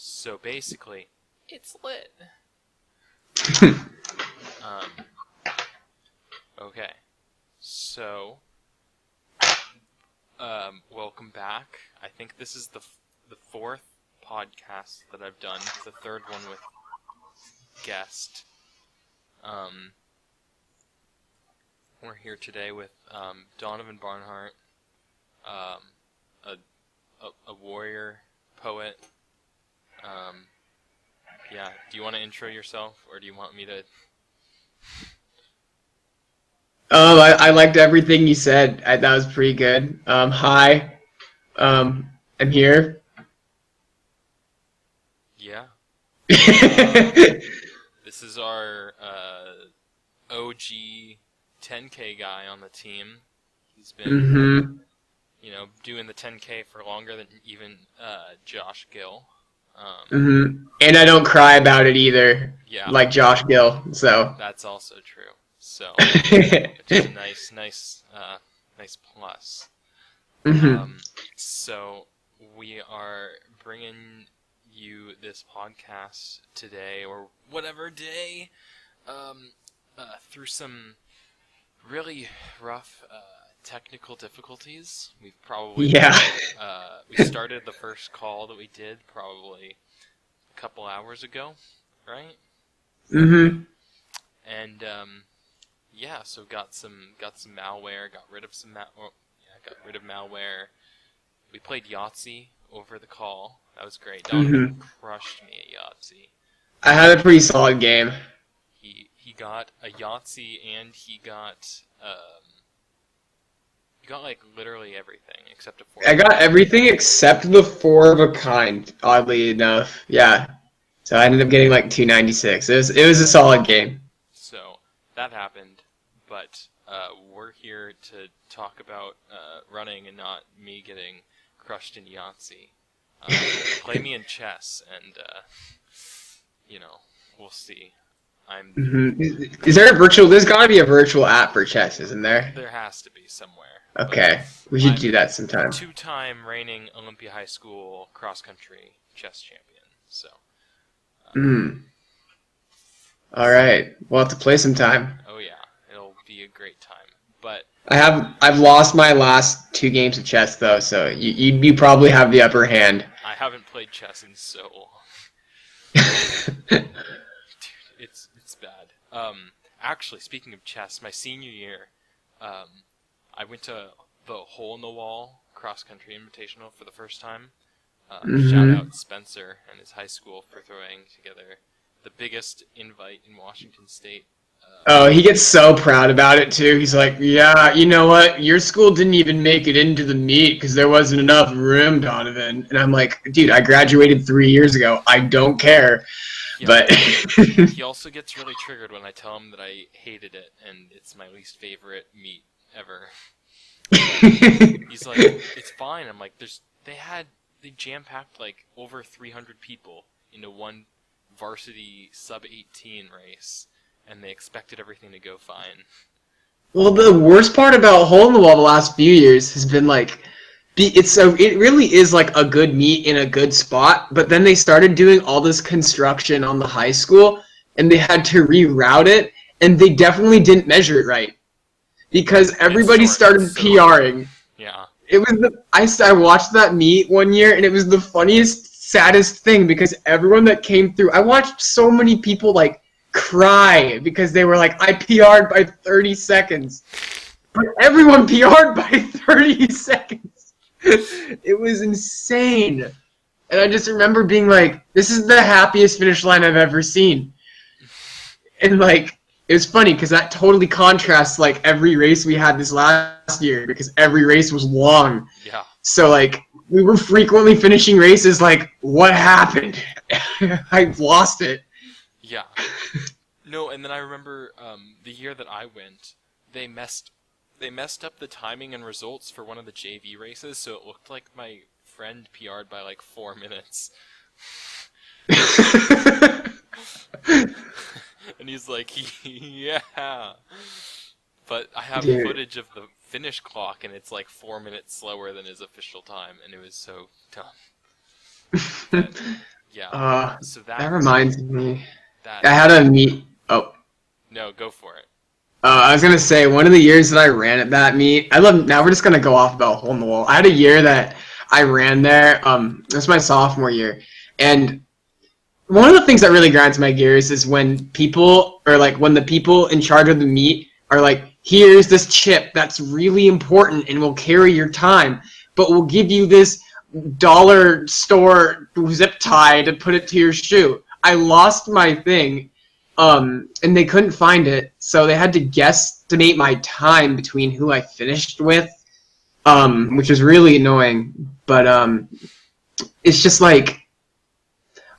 So basically, it's lit. Okay. So, welcome back. I think this is the fourth podcast that I've done. The third one with guest. We're here today with Donovan Barnhart, a warrior poet. Yeah. Do you want to intro yourself, or do you want me to? I liked everything you said. That was pretty good. Hi. I'm here. Yeah. This is our OG 10K guy on the team. He's been, doing the 10K for longer than even Josh Gill. And I don't cry about it either, Yeah, like Josh Gill. So. that's also true. So, which is a nice plus. So we are bringing you this podcast today, or whatever day, through some really rough technical difficulties. We've probably we started the first call that we did probably a couple hours ago, right? And so got some malware, got rid of malware. We played Yahtzee over the call. That was great. Donovan crushed me at Yahtzee. I had a pretty solid game. He got a Yahtzee, and he got like literally everything except a 4. I got everything except the 4 of a kind, oddly enough. Yeah. So I ended up getting like 296. It was a solid game. So that happened, but we're here to talk about running and not me getting crushed in Yahtzee. Play me in chess, and we'll see. Is there a virtual? There's got to be a virtual app for chess, isn't there? There has to be somewhere. Okay, we should do that sometime. 2-time reigning Olympia High School cross-country chess champion. So. All right, we'll have to play sometime. Oh yeah, it'll be a great time. But I've lost my last 2 games of chess though, so you probably have the upper hand. I haven't played chess in so long. Dude, it's bad. Actually, speaking of chess, my senior year, I went to the Hole in the Wall cross-country invitational for the first time. Shout out Spencer and his high school for throwing together the biggest invite in Washington State. Oh, he gets so proud about it too. He's like, yeah, you know what? Your school didn't even make it into the meet because there wasn't enough room, Donovan. And I'm like, dude, I graduated 3 years ago. I don't care. Yeah, but he also gets really triggered when I tell him that I hated it and it's my least favorite meet ever. He's like, it's fine. I'm like, they jam-packed like over 300 people into one varsity sub-18 race, and they expected everything to go fine. Well, the worst part about Hole in the Wall the last few years has been like, it really is like a good meet in a good spot, but then they started doing all this construction on the high school, and they had to reroute it, and they definitely didn't measure it right. Because everybody started PRing. Yeah. It was I watched that meet one year, and it was the funniest, saddest thing because everyone that came through, I watched so many people like cry because they were like, I PR'd by 30 seconds. But everyone PR'd by 30 seconds. It was insane. And I just remember being like, this is the happiest finish line I've ever seen. And like, it was funny because that totally contrasts like every race we had this last year because every race was long. Yeah. So like we were frequently finishing races like, what happened? I lost it. Yeah. No, and then I remember the year that I went, they messed up the timing and results for one of the JV races, so it looked like my friend PR'd by like 4 minutes. And he's like, yeah. But I have footage of the finish clock, and it's like 4 minutes slower than his official time, and it was so dumb. But, Yeah. So That reminds me. that I had a meet. Oh. no, go for it. I was gonna say one of the years that I ran at that meet. I love. Now we're just gonna go off about hole in the wall. I had a year that I ran there. It was my sophomore year, and one of the things that really grinds my gears is when people, or like when the people in charge of the meet are like, here's this chip that's really important and will carry your time, but we'll give you this dollar store zip tie to put it to your shoe. I lost my thing, and they couldn't find it, so they had to guesstimate my time between who I finished with, which is really annoying, but it's just like,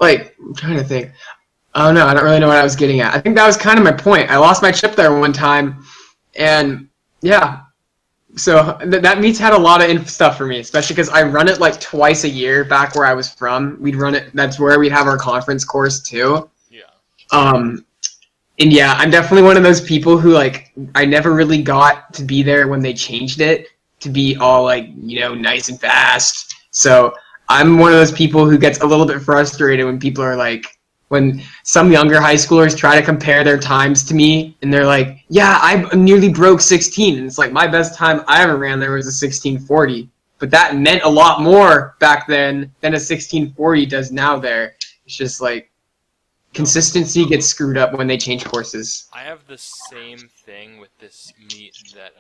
I'm trying to think. Oh no, I don't really know what I was getting at. I think that was kind of my point. I lost my chip there one time, and yeah. So that meet's had a lot of stuff for me, especially because I run it like twice a year back where I was from. We'd run it. That's where we'd have our conference course too. Yeah. And yeah, I'm definitely one of those people who like I never really got to be there when they changed it to be all like, you know, nice and fast. So I'm one of those people who gets a little bit frustrated when people are like, when some younger high schoolers try to compare their times to me, and they're like, yeah, I nearly broke 16. And it's like, my best time I ever ran there was a 16:40. But that meant a lot more back then than a 16:40 does now there. It's just like, consistency gets screwed up when they change courses. I have the same thing with this meet that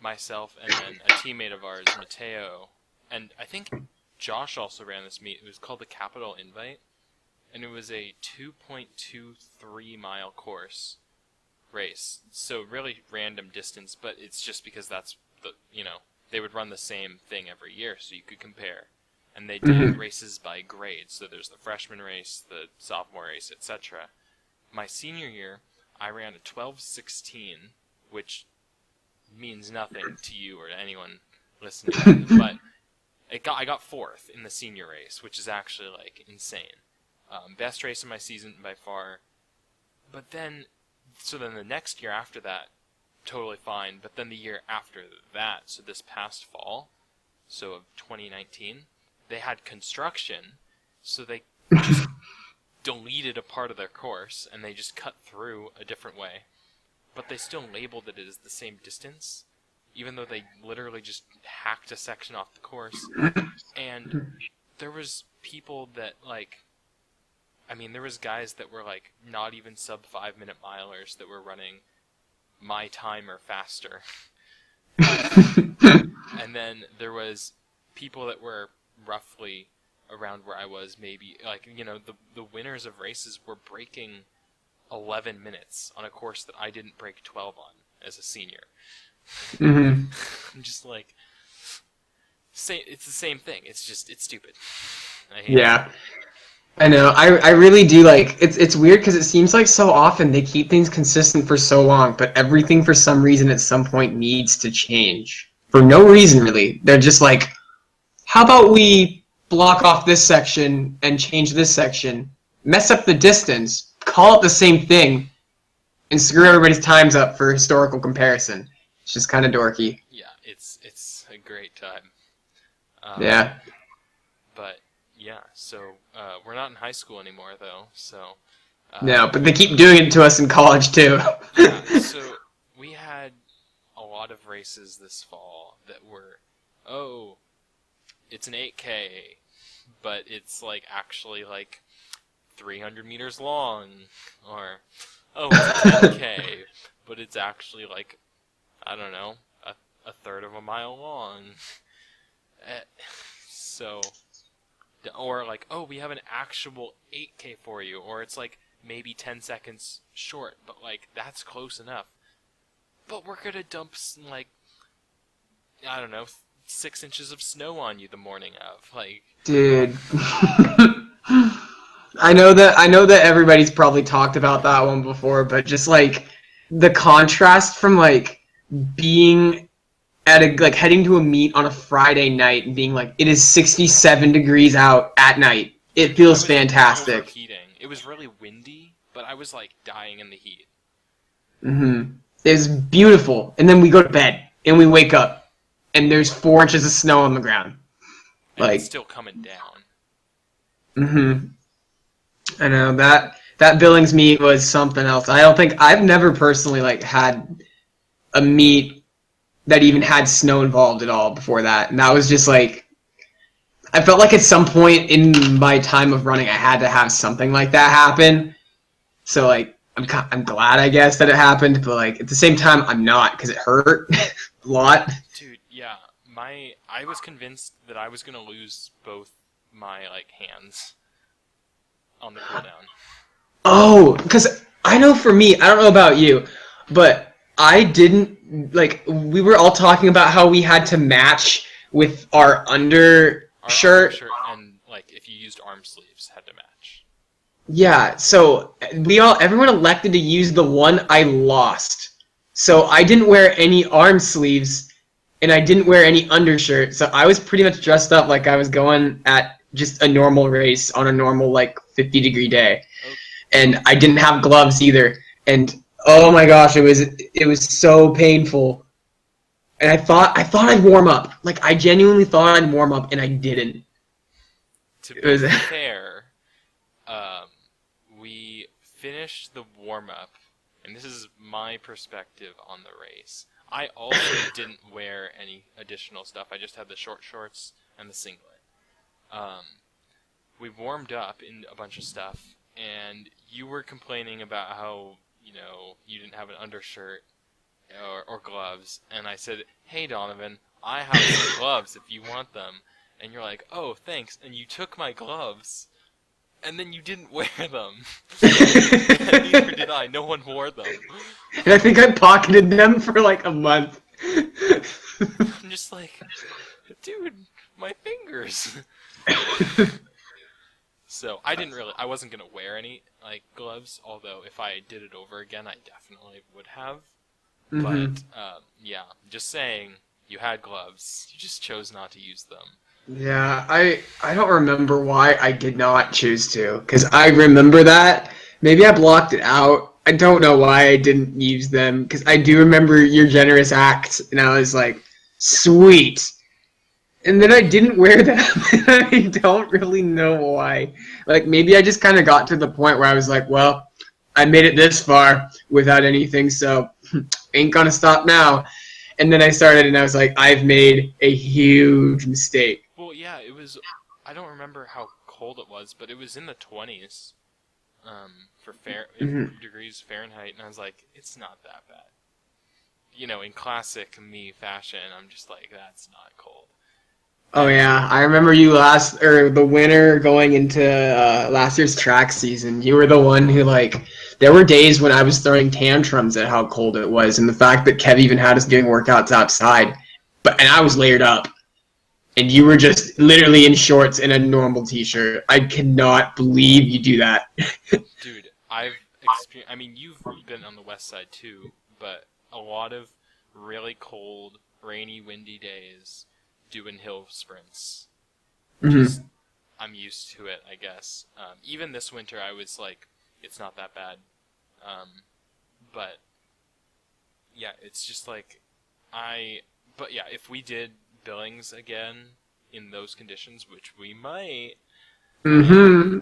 myself and then a teammate of ours, Mateo, and I think Josh also ran this meet. It was called the Capital Invite, and it was a 2.23 mile course race. So really random distance, but it's just because that's the, you know, they would run the same thing every year, so you could compare. And they did races by grade. So there's the freshman race, the sophomore race, etc. My senior year, I ran a 12:16, which means nothing to you or to anyone listening, but I got fourth in the senior race, which is actually like insane. Best race of my season by far. But then the next year after that, totally fine. But then the year after that, so this past fall, so of 2019, they had construction, so they just deleted a part of their course, and they just cut through a different way. But they still labeled it as the same distance, even though they literally just hacked a section off the course. And there was people that, like, I mean, there was guys that were, like, not even sub 5-minute milers that were running my time or faster. And then there was people that were roughly around where I was, maybe, like, you know, the winners of races were breaking 11 minutes on a course that I didn't break 12 on as a senior. I'm just like, it's the same thing. It's stupid. I hate it. I know. I really do like. It's weird because it seems like so often they keep things consistent for so long, but everything for some reason at some point needs to change for no reason really. They're just like, how about we block off this section and change this section, mess up the distance, call it the same thing, and screw everybody's times up for historical comparison. It's just kind of dorky. Yeah, it's a great time. Yeah. But yeah, so we're not in high school anymore though. So. No, but they keep doing it to us in college too. Yeah, so we had a lot of races this fall that were, it's an 8K, but it's like actually like 300 meters long, or it's a 10K, but it's actually like, I don't know, a third of a mile long. So, or like, we have an actual 8K for you, or it's like maybe 10 seconds short, but like that's close enough. But we're gonna dump like, I don't know, 6 inches of snow on you the morning of, like. Dude. I know that everybody's probably talked about that one before, but just like the contrast from like being at heading to a meet on a Friday night and being like, it is 67 degrees out at night. It feels fantastic. Overheating. It was really windy, but I was like dying in the heat. It was beautiful, and then we go to bed and we wake up and there's 4 inches of snow on the ground. And it's still coming down. Mm-hmm. I know that Billings meet was something else. I don't think I've never personally like had a meet that even had snow involved at all before that, and that was just like I felt like at some point in my time of running, I had to have something like that happen. So like I'm glad I guess that it happened, but like at the same time I'm not because it hurt a lot. Dude, yeah, I was convinced that I was gonna lose both my like hands on the cooldown. Oh, because I know for me, I don't know about you, but I didn't like. We were all talking about how we had to match with our Our undershirt. undershirt and like if you used arm sleeves had to match. Yeah, so everyone elected to use the one I lost. So I didn't wear any arm sleeves, and I didn't wear any undershirt. So I was pretty much dressed up like I was going at just a normal race on a normal like 50-degree day. Okay. And I didn't have gloves either. And oh my gosh, it was so painful. And I thought I'd warm up. Like I genuinely thought I'd warm up, and I didn't. To It be was fair, um, we finished the warm up, and this is my perspective on the race. I also didn't wear any additional stuff. I just had the short shorts and the singlet. Um, we warmed up in a bunch of stuff, and you were complaining about how you didn't have an undershirt or gloves, and I said, "Hey Donovan, I have some gloves if you want them." And you're like, "Oh, thanks." And you took my gloves, and then you didn't wear them. And neither did I. No one wore them. and I think I pocketed them for like a month. I'm just like, dude, my fingers. So I wasn't gonna wear any like gloves. Although if I did it over again, I definitely would have. Mm-hmm. But yeah, just saying, you had gloves. You just chose not to use them. Yeah, I don't remember why I did not choose to, because I remember that. Maybe I blocked it out. I don't know why I didn't use them, because I do remember your generous act, and I was like, sweet. And then I didn't wear them, and I don't really know why. Like, maybe I just kind of got to the point where I was like, well, I made it this far without anything, so ain't gonna stop now. And then I started, and I was like, I've made a huge mistake. Well, yeah, it was. I don't remember how cold it was, but it was in the 20s, Mhm. degrees Fahrenheit, and I was like, it's not that bad. In classic me fashion, I'm just like, that's not cold. Oh yeah, I remember you the winter going into last year's track season. You were the one who like, there were days when I was throwing tantrums at how cold it was, and the fact that Kev even had us doing workouts outside, and I was layered up, and you were just literally in shorts and a normal t-shirt. I cannot believe you do that. Dude, I've experienced. I mean, you've been on the west side too, but a lot of really cold, rainy, windy days doing hill sprints. Just, Hmm. I'm used to it, I guess. Even this winter, I was like, it's not that bad. But yeah, it's just like But yeah, if we did Billings again in those conditions, which we might, Hmm.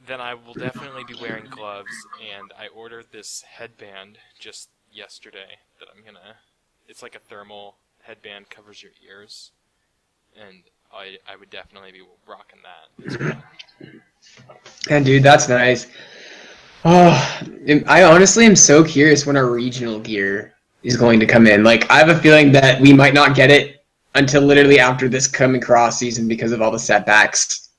then I will definitely be wearing gloves. And I ordered this headband just yesterday that I'm gonna. It's like a thermal headband, covers your ears, and I would definitely be rocking that as well. And dude, that's nice. Oh, I honestly am so curious when our regional gear is going to come in. Like, I have a feeling that we might not get it until literally after this coming cross season because of all the setbacks.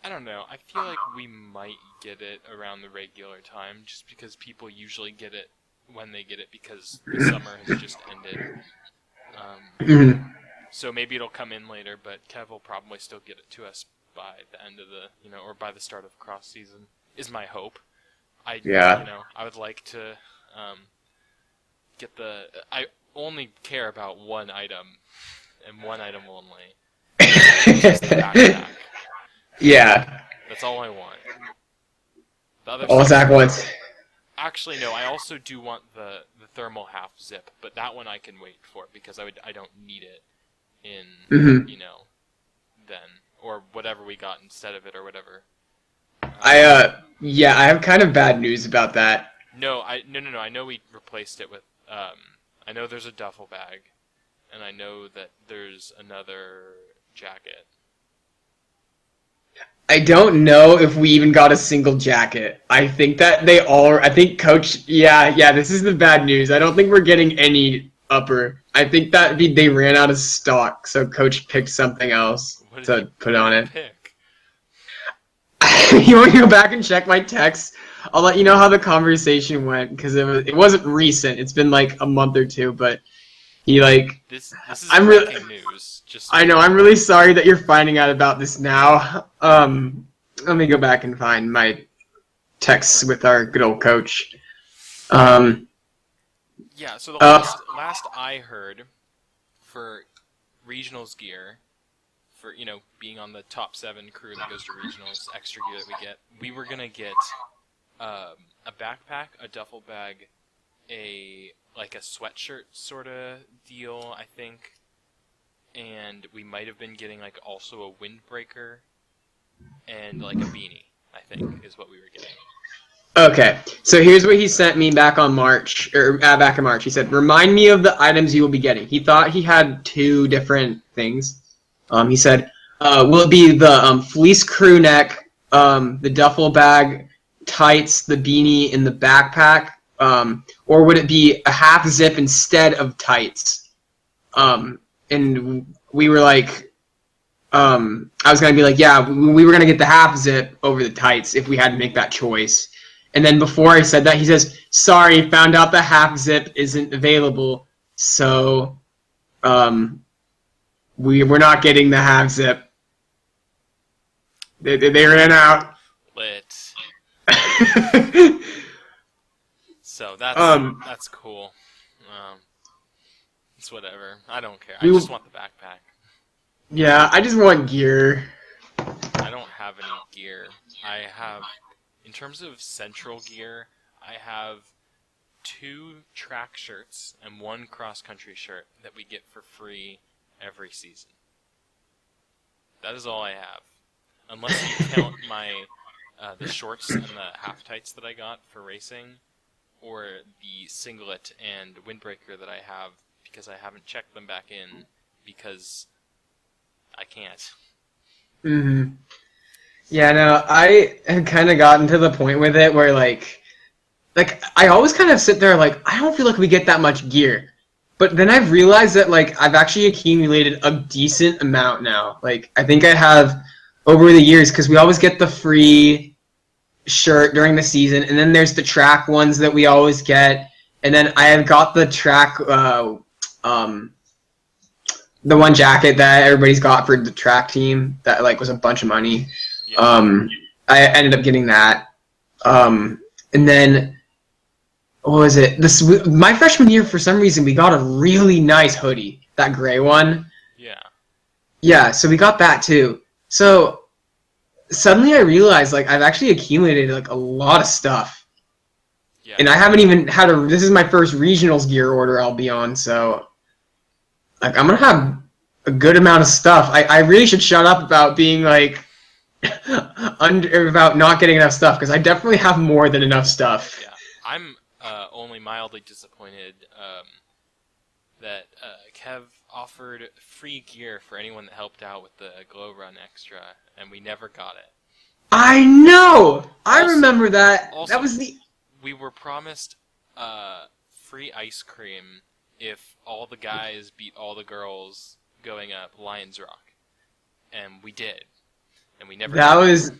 I don't know. I feel like we might get it around the regular time, just because people usually get it when they get it because the summer has just ended. Mhm. So maybe it'll come in later, but Kev will probably still get it to us by the end of or by the start of cross season, is my hope. Yeah. I would like to get I only care about one item, and one item only. Just the backpack. Yeah. That's all I want. The other All stuff Zach wants. Actually, no. I also do want the thermal half zip, but that one I can wait for because I don't need it in Hmm. then. or whatever we got instead of it, or whatever. Yeah, I have kind of bad news about that. No. I know we replaced it with. I know there's a duffel bag, and I know that there's another jacket. I don't know if we even got a single jacket. I think that they all. I think Coach. Yeah. This is the bad news. I don't think we're getting any upper. I think that they ran out of stock, so Coach picked something else to put on it. Pick? You want to go back and check my texts? I'll let you know how the conversation went because it wasn't recent. It's been like a month or two, but he like. This is breaking news. I know. I'm really sorry that you're finding out about this now. Let me go back and find my texts with our good old coach. Yeah. So the last I heard, for regionals gear, for being on the top 7 crew that goes to regionals, extra gear that we were gonna get a backpack, a duffel bag, a sweatshirt sort of deal, I think. And we might have been getting also a windbreaker and a beanie, I think, is what we were getting. Okay, so here's what he sent me back in March. He said, "Remind me of the items you will be getting." He thought he had 2 different things. He said, "Will it be the fleece crew neck, the duffel bag, tights, the beanie, and the backpack, or would it be a half zip instead of tights?" And we were like, I was going to be like, yeah, we were going to get the half zip over the tights if we had to make that choice. And then before I said that, he says, "Sorry, found out the half zip isn't available. So, we're not getting the half zip. They ran out." Lit. So that's cool. It's whatever. I don't care. I just want the backpack. Yeah, I just want gear. I don't have any gear. I have, in terms of central gear, I have 2 track shirts and 1 cross-country shirt that we get for free every season. That is all I have. Unless you count my the shorts and the half tights that I got for racing, or the singlet and windbreaker that I have because I haven't checked them back in because I can't. Mm-hmm. Yeah, no, I had kind of gotten to the point with it where like I always kind of sit there like, I don't feel like we get that much gear. But then I've realized that like I've actually accumulated a decent amount now. Like I think I have over the years, because we always get the free shirt during the season, and then there's the track ones that we always get, and then I have got the track the one jacket that everybody's got for the track team that like was a bunch of money. Yeah. I ended up getting that. And then what was it? My freshman year, for some reason, we got a really nice hoodie, that gray one. Yeah. Yeah, so we got that too. So suddenly I realized like I've actually accumulated like a lot of stuff. Yeah. And I haven't even had this is my first regionals gear order I'll be on, so like I'm gonna have a good amount of stuff. I really should shut up about being like about not getting enough stuff, because I definitely have more than enough stuff. Yeah, I'm only mildly disappointed that Kev offered free gear for anyone that helped out with the Glow Run Extra, and we never got it. I know! I remember that. Also, that was the... We were promised free ice cream if all the guys beat all the girls going up Lions Rock. And we did. And we never... That was...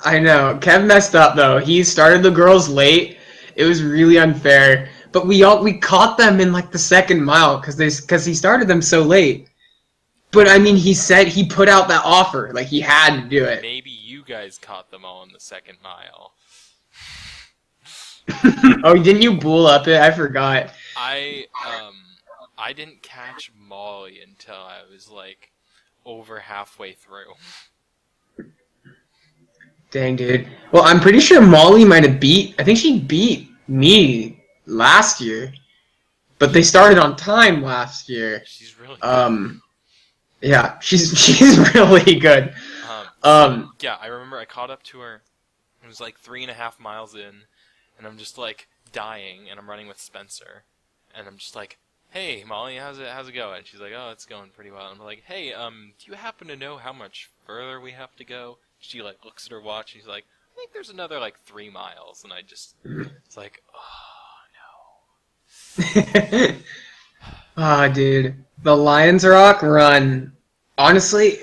I know. Kev messed up, though. He started the girls late. It was really unfair. But we caught them in, like, the second mile because he started them so late. But, I mean, he said he put out that offer. Like, he had to do it. Maybe you guys caught them all in the second mile. Oh, didn't you bull up it? I forgot. I didn't catch Molly until I was, like, over halfway through. Dang, dude. Well, I'm pretty sure Molly might have I think she beat me last year. But they started on time last year. She's really good. Yeah, she's really good. Yeah, I remember I caught up to her. It was like 3.5 miles in, and I'm just like dying, and I'm running with Spencer, and I'm just like, "Hey, Molly, how's it going?" And she's like, "Oh, it's going pretty well." And I'm like, "Hey, do you happen to know how much further we have to go?" She like looks at her watch, and she's like, "I think there's another like 3 miles." And I just, it's like, oh no. Ah, dude, the Lions Rock run. Honestly,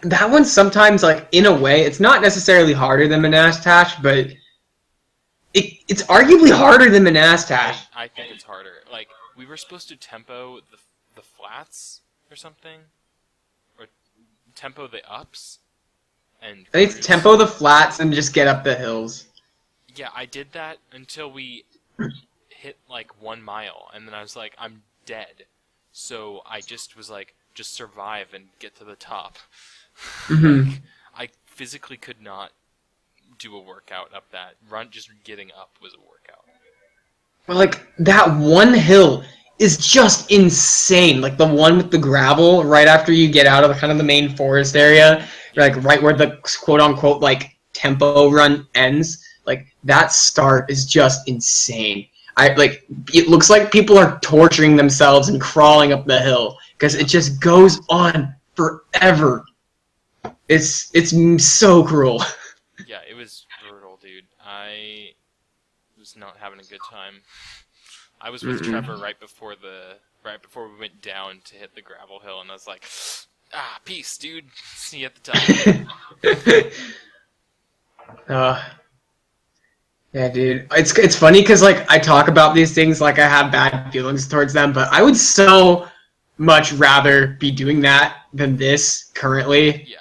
that one's sometimes like in a way, it's not necessarily harder than Monastash, but it's arguably harder than Monastash. I think it's harder. Like, we were supposed to tempo the flats or something, or tempo the ups, and I think it's tempo the flats and just get up the hills. yeah, I did that until we hit like 1 mile, and then I was like, I'm dead. So I just was like, just survive and get to the top. Mm-hmm. Like, I physically could not do a workout up that run. Just getting up was a workout. Like, that one hill is just insane. Like, the one with the gravel right after you get out of kind of the main forest area, like, right where the quote-unquote, like, tempo run ends. Like, that start is just insane. It looks like people are torturing themselves and crawling up the hill, because it just goes on forever. It's so cruel. Yeah, it was brutal, dude. I was not having a good time. I was with Trevor right before we went down to hit the gravel hill, and I was like, peace, dude. See you at the top. Yeah, dude. It's funny because like I talk about these things like I have bad feelings towards them, but I would so much rather be doing that than this currently. Yeah.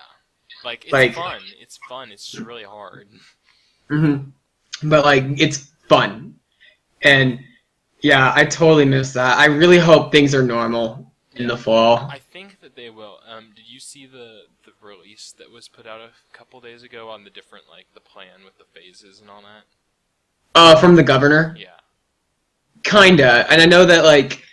Like, it's fun. It's fun. It's just really hard. But like it's fun. And yeah, I totally miss that. I really hope things are normal in the fall. I think that they will. Did you see the release that was put out a couple days ago on the different, like, the plan with the phases and all that? From the governor? Yeah. Kinda. And I know that like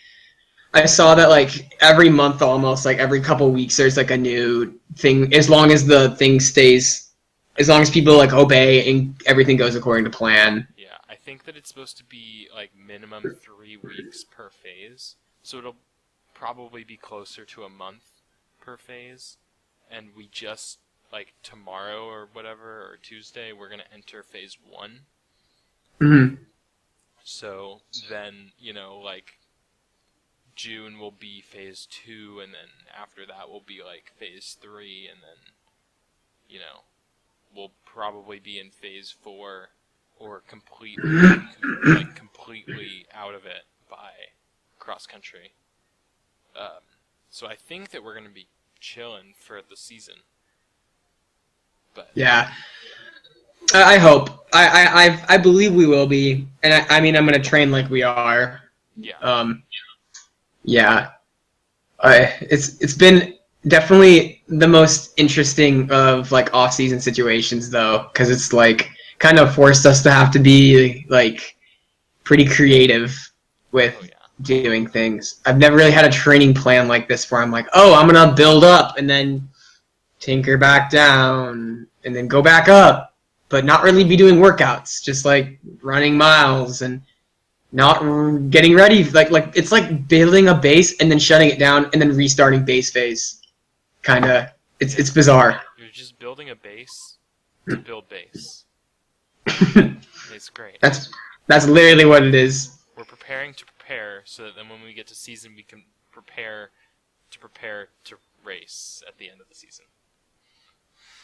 I saw that like every month almost, like every couple weeks there's like a new thing, as long as the thing stays, as long as people like obey and everything goes according to plan. Yeah, I think that it's supposed to be like minimum 3 weeks per phase, so it'll probably be closer to a month per phase, and we just, like, tomorrow or whatever, or Tuesday, we're going to enter phase 1. So then, like, June will be phase 2, and then after that will be like phase 3, and then, we'll probably be in phase 4, or completely out of it by cross country. So I think that we're going to be chilling for the season. But yeah, I hope. I believe we will be, and I mean I'm gonna train like we are. Yeah. Yeah. It's been definitely the most interesting of like off-season situations though, because it's like kind of forced us to have to be like pretty creative with doing things. I've never really had a training plan like this where I'm like, oh, I'm gonna build up and then tinker back down and then go back up, but not really be doing workouts, just like running miles and not getting ready. Like it's like building a base and then shutting it down and then restarting base phase. Kinda, it's bizarre. You're just building a base to build base. It's great. That's literally what it is. We're preparing to prepare so that then when we get to season, we can prepare to race at the end of the season.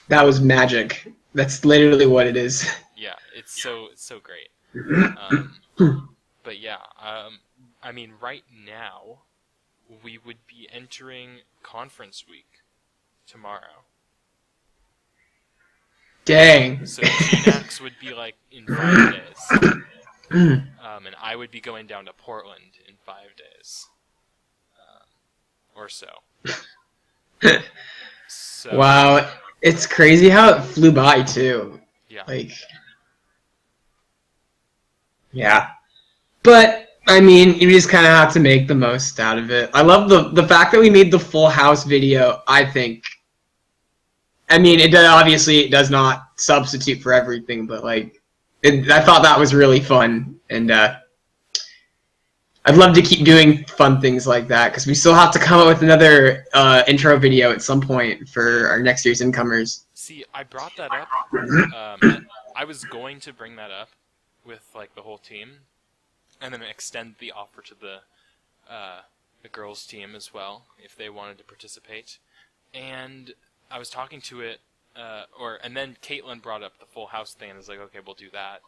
That was magic. That's literally what it is. Yeah, it's so great. But yeah, I mean, right now, we would be entering conference week tomorrow. Dang. So GNAX would be like in 5 days. And I would be going down to Portland in 5 days. Or so. Wow. It's crazy how it flew by, too. Yeah. Like, yeah. But, I mean, you just kind of have to make the most out of it. I love the fact that we made the full house video, I think, I mean, obviously it does not substitute for everything, but like, I thought that was really fun, and I'd love to keep doing fun things like that because we still have to come up with another intro video at some point for our next year's incomers. See, I brought that up. I was going to bring that up with like the whole team, and then extend the offer to the girls' team as well if they wanted to participate. And I was talking to it, and then Caitlin brought up the Full House thing, and I was like, okay, we'll do that.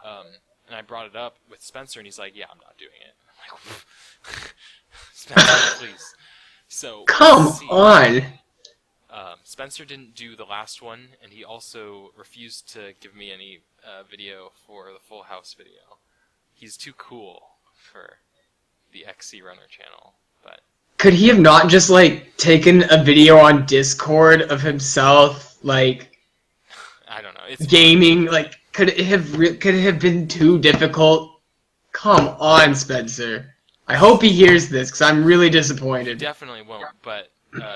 And I brought it up with Spencer, and he's like, yeah, I'm not doing it. I'm like, Spencer, please. So come on. Spencer didn't do the last one, and he also refused to give me any video for the Full House video. He's too cool for the XCRunner channel, but... Could he have not just, like, taken a video on Discord of himself, like... I don't know. It's gaming, fun. Like, could it have been too difficult? Come on, Spencer. I hope he hears this, because I'm really disappointed. He definitely won't, but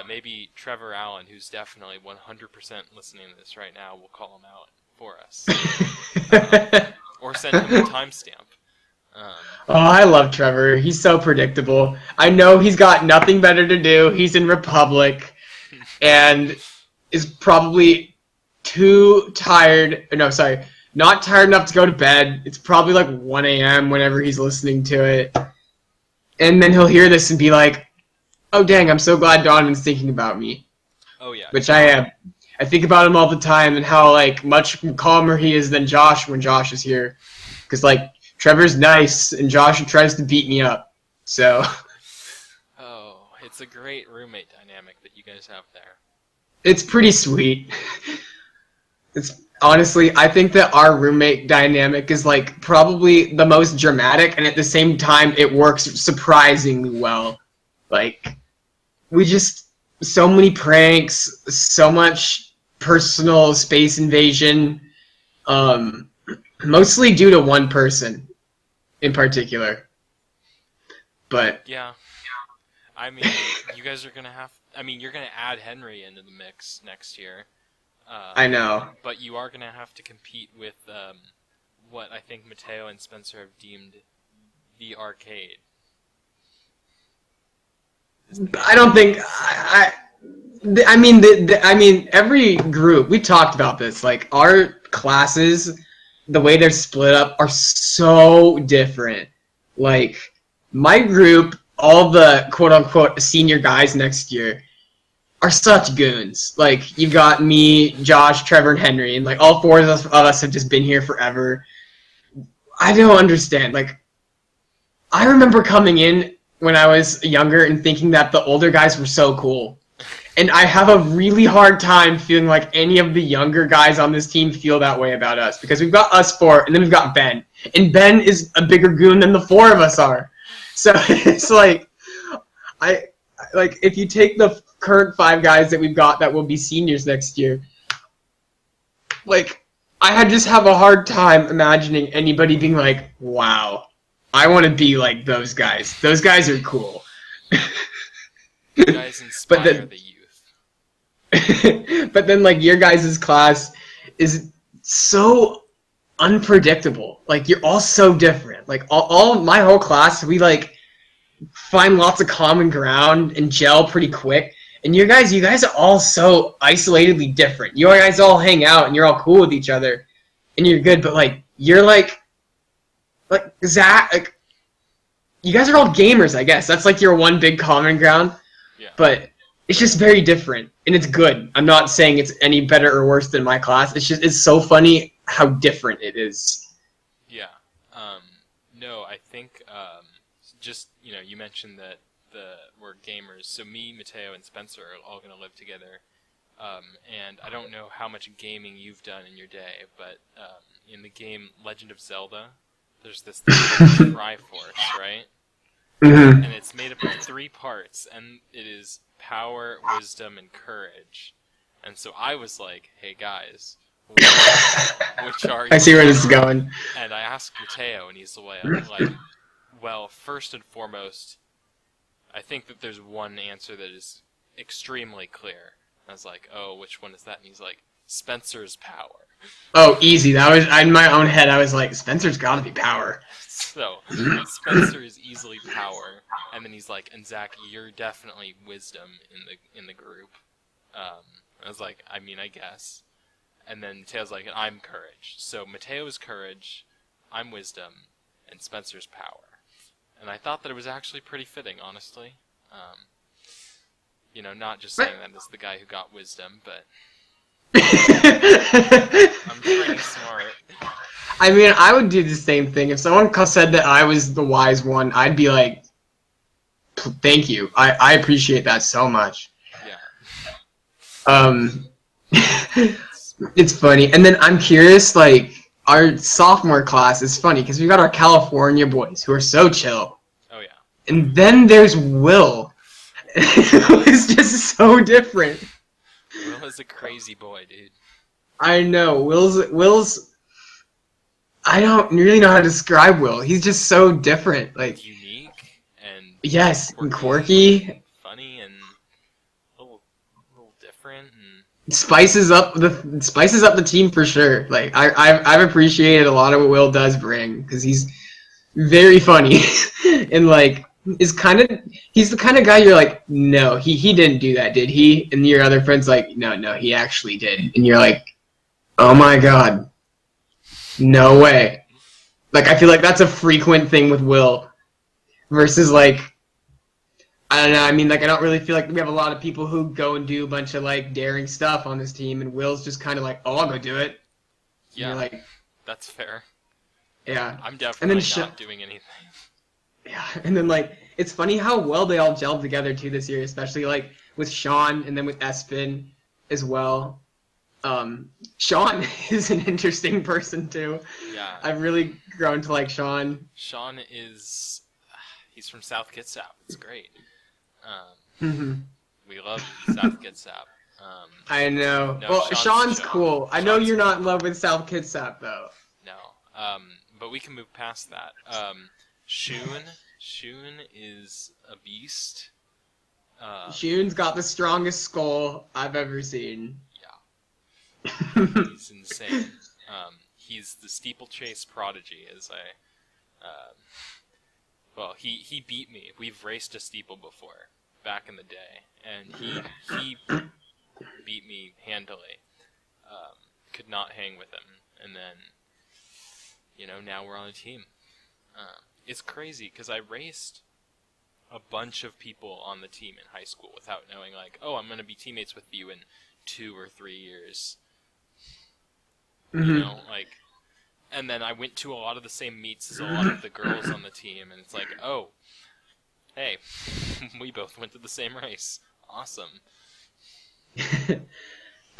maybe Trevor Allen, who's definitely 100% listening to this right now, will call him out for us. Or send him a timestamp. Oh, I love Trevor. He's so predictable. I know he's got nothing better to do. He's in Republic and is probably too tired. No, sorry. Not tired enough to go to bed. It's probably like 1 a.m. whenever he's listening to it. And then he'll hear this and be like, oh, dang, I'm so glad Donovan's thinking about me. Oh, yeah. Which I am. I think about him all the time and how, like, much calmer he is than Josh when Josh is here. Because, like, Trevor's nice, and Josh tries to beat me up. So. Oh, it's a great roommate dynamic that you guys have there. It's pretty sweet. Honestly, I think that our roommate dynamic is, like, probably the most dramatic, and at the same time, it works surprisingly well. Like, we just, so many pranks, so much personal space invasion, mostly due to one person in particular. But yeah, I mean, you guys are gonna have. I mean, you're gonna add Henry into the mix next year. I know. But you are gonna have to compete with what I think Mateo and Spencer have deemed the arcade. I don't think. I mean, every group, we talked about this, like, our classes, the way they're split up, are so different. Like, my group, all the quote-unquote senior guys next year, are such goons. Like, you've got me, Josh, Trevor, and Henry, and, like, all four of us have just been here forever. I don't understand. Like, I remember coming in when I was younger and thinking that the older guys were so cool. And I have a really hard time feeling like any of the younger guys on this team feel that way about us. Because we've got us four, and then we've got Ben. And Ben is a bigger goon than the four of us are. So it's like, if you take the current 5 guys that we've got that will be seniors next year, like, I just have a hard time imagining anybody being like, wow, I want to be like those guys. Those guys are cool. You guys inspire the youth. But then, like, your guys' class is so unpredictable. Like, you're all so different. Like, all my whole class, we, like, find lots of common ground and gel pretty quick. And you guys are all so isolatedly different. You guys all hang out and you're all cool with each other. And you're good, but, like, you're, like, Zach, like, you guys are all gamers, I guess. That's, like, your one big common ground. Yeah. But it's just very different, and it's good. I'm not saying it's any better or worse than my class. It's so funny how different it is. Yeah. No, I think just, you mentioned that we're gamers. So me, Mateo, and Spencer are all going to live together. And I don't know how much gaming you've done in your day, but in the game Legend of Zelda, there's this thing called Triforce, right? Mm-hmm. And it's made up of 3 parts, and it is power, wisdom, and courage. And so I was like, hey guys, which are you? I see where this is going. And I asked Mateo, and he's like, well, first and foremost, I think that there's one answer that is extremely clear. I was like, oh, which one is that? And he's like, Spencer's power. Oh, easy. That was in my own head. I was like, Spencer's got to be power. So Spencer is easily power, and then he's like, and Zach, you're definitely wisdom in the group. I was like, I mean, I guess. And then Mateo's like, I'm courage. So Mateo's courage, I'm wisdom, and Spencer's power. And I thought that it was actually pretty fitting, honestly. Not just saying that as the guy who got wisdom, but I'm pretty smart. I mean, I would do the same thing. If someone said that I was the wise one, I'd be like, thank you. I appreciate that so much. Yeah. It's funny. And then I'm curious, like, our sophomore class is funny because we got our California boys who are so chill. Oh, yeah. And then there's Will. It's just so different. Will is a crazy boy, dude. I know. Will's I don't really know how to describe Will. He's just so different. Like, unique and yes, quirky. Funny and a little different and Spices up the team for sure. Like I've appreciated a lot of what Will does bring because he's very funny and like he's the kind of guy you're like, no, he didn't do that, did he? And your other friend's like, no, he actually did. And you're like, oh my god, no way. Like I feel like that's a frequent thing with Will versus like, I don't know. I mean, like, I don't really feel like we have a lot of people who go and do a bunch of, like, daring stuff on this team, and Will's just kind of like, oh, I'll go do it. yeah, and you're like, that's fair. yeah. I'm definitely not doing anything. Yeah, and then, like, it's funny how well they all gelled together, too, this year, especially, like, with Sean and then with Espen as well. Sean is an interesting person, too. Yeah. I've really grown to like Sean. Sean he's from South Kitsap. It's great. We love South Kitsap. I know. No, well, Sean's cool. I know you're not in love with South Kitsap, though. No. But we can move past that. Shun is a beast. Shun's got the strongest skull I've ever seen. Yeah. He's insane. He's the steeplechase prodigy, as well, he beat me. We've raced a steeple before, back in the day, and he beat me handily. Could not hang with him, and then, now we're on a team. It's crazy, because I raced a bunch of people on the team in high school without knowing, like, oh, I'm going to be teammates with you in 2 or 3 years. Like... And then I went to a lot of the same meets as a lot of the girls on the team, and it's like, oh, hey, we both went to the same race. Awesome.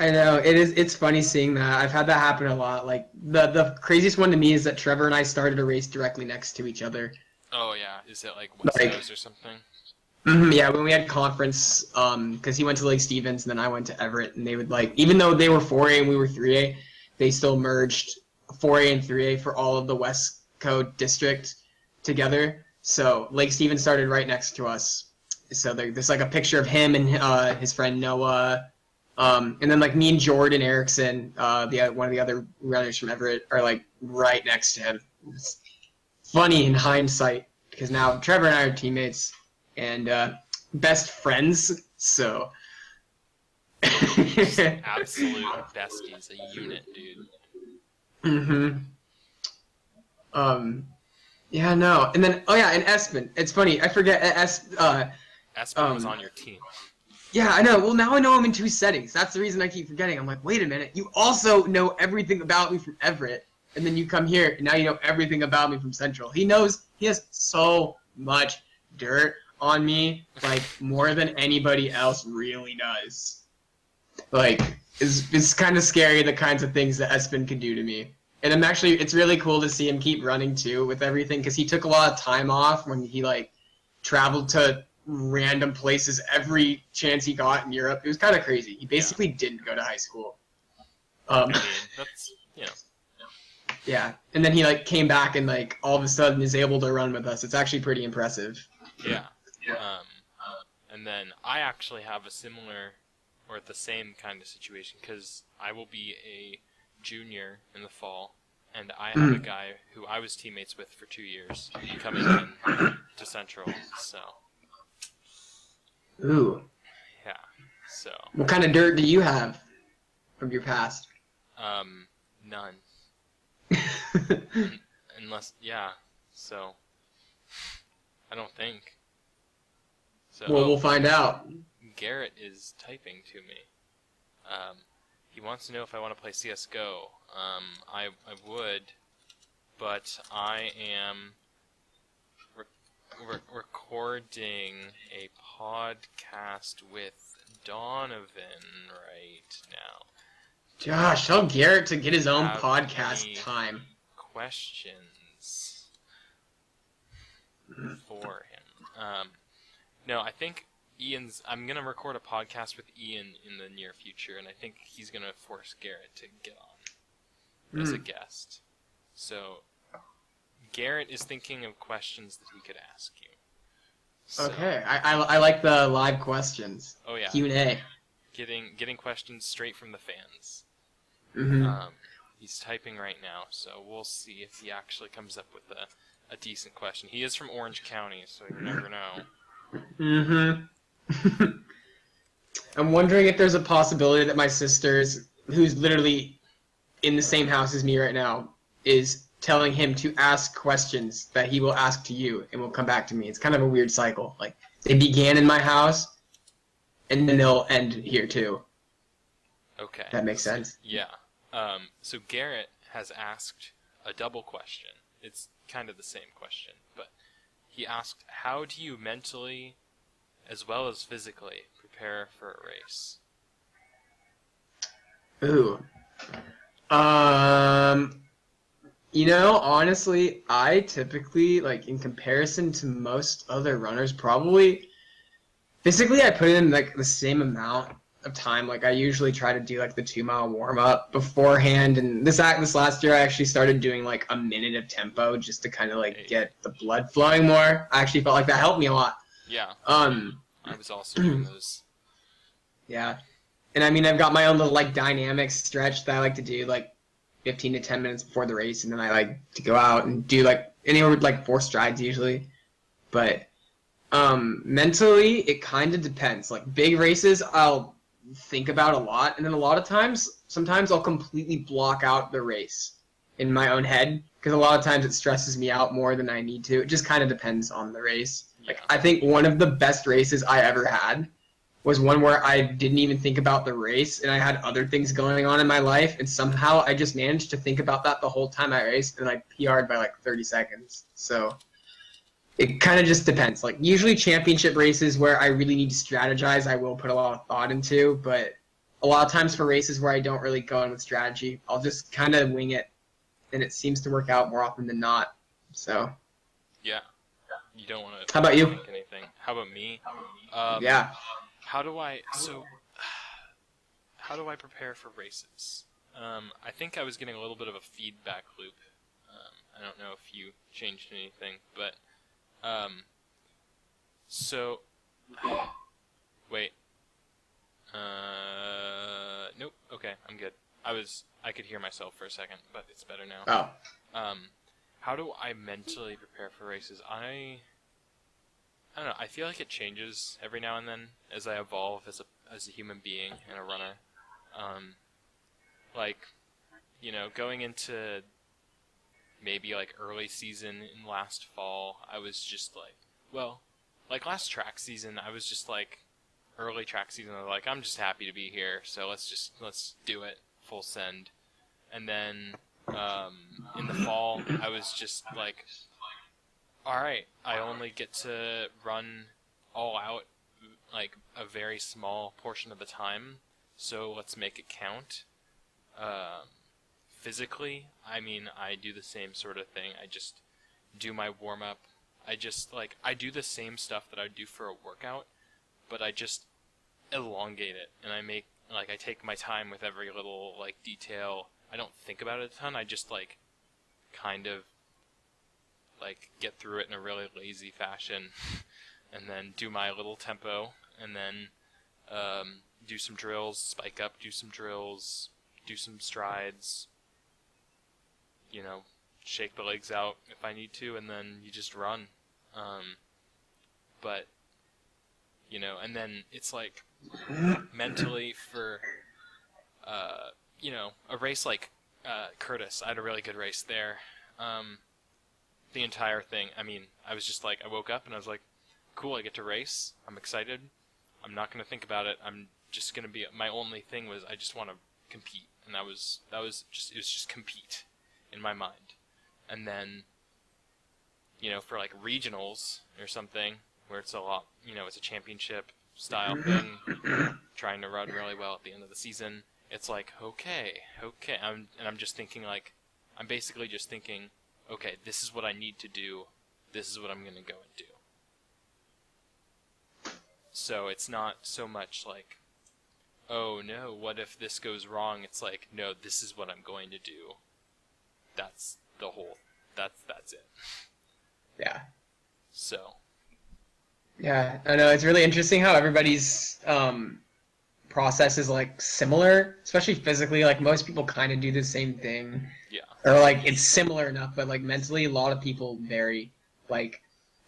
I know, it's funny seeing that. I've had that happen a lot. Like, the craziest one to me is that Trevor and I started a race directly next to each other. Oh, yeah. Is it like West Coast or something? Yeah, when we had conference, because he went to Lake Stevens and then I went to Everett, and they would, like, even though they were 4A and we were 3A, they still merged 4A and 3A for all of the West Coast district together. So Lake Stevens started right next to us. So there's like a picture of him and his friend Noah, and then like me and Jordan Erickson, one of the other runners from Everett, are like right next to him. It's funny in hindsight because now Trevor and I are teammates and best friends. So absolute besties, a unit, dude. Yeah, no. And then, oh yeah, and Espen. It's funny, I forget, Espen was on your team. Yeah, I know. Well, now I know him in 2 settings. That's the reason I keep forgetting. I'm like, wait a minute, you also know everything about me from Everett, and then you come here, and now you know everything about me from Central. He has so much dirt on me, like, more than anybody else really does. Like, it's kind of scary, the kinds of things that Espen can do to me. And it's really cool to see him keep running too with everything, because he took a lot of time off when he like traveled to random places every chance he got in Europe. It was kind of crazy. He basically didn't go to high school. That's, Yeah, and then he like came back and like all of a sudden is able to run with us. It's actually pretty impressive. Yeah. And then I actually have a similar or the same kind of situation, because I will be a junior in the fall, and I have a guy who I was teammates with for 2 years coming in to Central, so... Ooh. Yeah, so... What kind of dirt do you have from your past? None. Unless, yeah, so... I don't think. So, Well, we'll find out. Garrett is typing to me. He wants to know if I want to play CSGO. I would, but I am recording a podcast with Donovan right now. Josh, tell Garrett to get his own Have podcast any time. Questions for him. No, I think I'm going to record a podcast with Ian in the near future, and I think he's going to force Garrett to get on as a guest. So, Garrett is thinking of questions that he could ask you. So, Okay, I like the live questions. Oh yeah. Q&A. Getting questions straight from the fans. Mm-hmm. He's typing right now, so we'll see if he actually comes up with a decent question. He is from Orange County, so you never know. Mm-hmm. I'm wondering if there's a possibility that my sister's, who's literally in the same house as me right now, is telling him to ask questions that he will ask to you and will come back to me. It's kind of a weird cycle. Like, they began in my house, and then they'll end here too. Okay. That makes sense. Yeah. So Garrett has asked a double question. It's kind of the same question, but he asked, how do you mentally, as well as physically, prepare for a race? Ooh. You know, honestly, I typically, like, in comparison to most other runners, probably, physically I put in, like, the same amount of time. Like, I usually try to do, like, the 2-mile warm-up beforehand, and this last year I actually started doing, like, a minute of tempo just to kind of, like, get the blood flowing more. I actually felt like that helped me a lot. Yeah. I was also doing those. Yeah. And I mean, I've got my own little, like, dynamic stretch that I like to do, like, 15 to 10 minutes before the race, and then I like to go out and do, like, anywhere with, like, 4 strides usually. But mentally, it kind of depends. Like, big races, I'll think about a lot, and then a lot of times, sometimes I'll completely block out the race in my own head, because a lot of times it stresses me out more than I need to. It just kind of depends on the race. Like, I think one of the best races I ever had was one where I didn't even think about the race, and I had other things going on in my life, and somehow I just managed to think about that the whole time I raced, and I PR'd by like 30 seconds. So it kind of just depends. Like, usually championship races where I really need to strategize, I will put a lot of thought into, but a lot of times for races where I don't really go in with strategy, I'll just kind of wing it, and it seems to work out more often than not. So Yeah. You don't want to How about you? think anything. How about me? yeah. How do I prepare for races? I think I was getting a little bit of a feedback loop. I don't know if you changed anything, but so wait. Nope. Okay, I'm good. I could hear myself for a second, but it's better now. Oh. How do I mentally prepare for races? I don't know. I feel like it changes every now and then as I evolve as a human being and a runner. Like, you know, going into maybe like early season in last fall, I was just like, well, like last track season, I was just like, early track season, I was like, I'm just happy to be here, so let's do it, full send. And then in the fall, I was just like, alright, I only get to run all out like a very small portion of the time, so let's make it count. Physically, I mean, I do the same sort of thing. I just do my warm-up. I do the same stuff that I do for a workout, but I just elongate it, and I take my time with every little, like, detail. I don't think about it a ton, I just, like, kind of, like, get through it in a really lazy fashion, and then do my little tempo, and then, do some drills, spike up, do some drills, do some strides, shake the legs out if I need to, and then you just run. But, and then it's like mentally for, a race like Curtis, I had a really good race there. The entire thing, I was just like, I woke up and I was like, cool, I get to race. I'm excited. I'm not going to think about it. I'm just going to be, my only thing was I just want to compete. And it was just compete in my mind. And then, for like regionals or something, where it's a lot, it's a championship style thing, trying to run really well at the end of the season, it's like, okay. I'm just thinking like, I'm basically just thinking, okay, this is what I need to do. This is what I'm going to go and do. So it's not so much like, oh no, what if this goes wrong? It's like, no, this is what I'm going to do. That's the whole, that's it. Yeah. So. Yeah, I know, it's really interesting how everybody's process is like similar, especially physically. Like most people kind of do the same thing. Yeah. Or like it's similar enough, but like mentally a lot of people vary. Like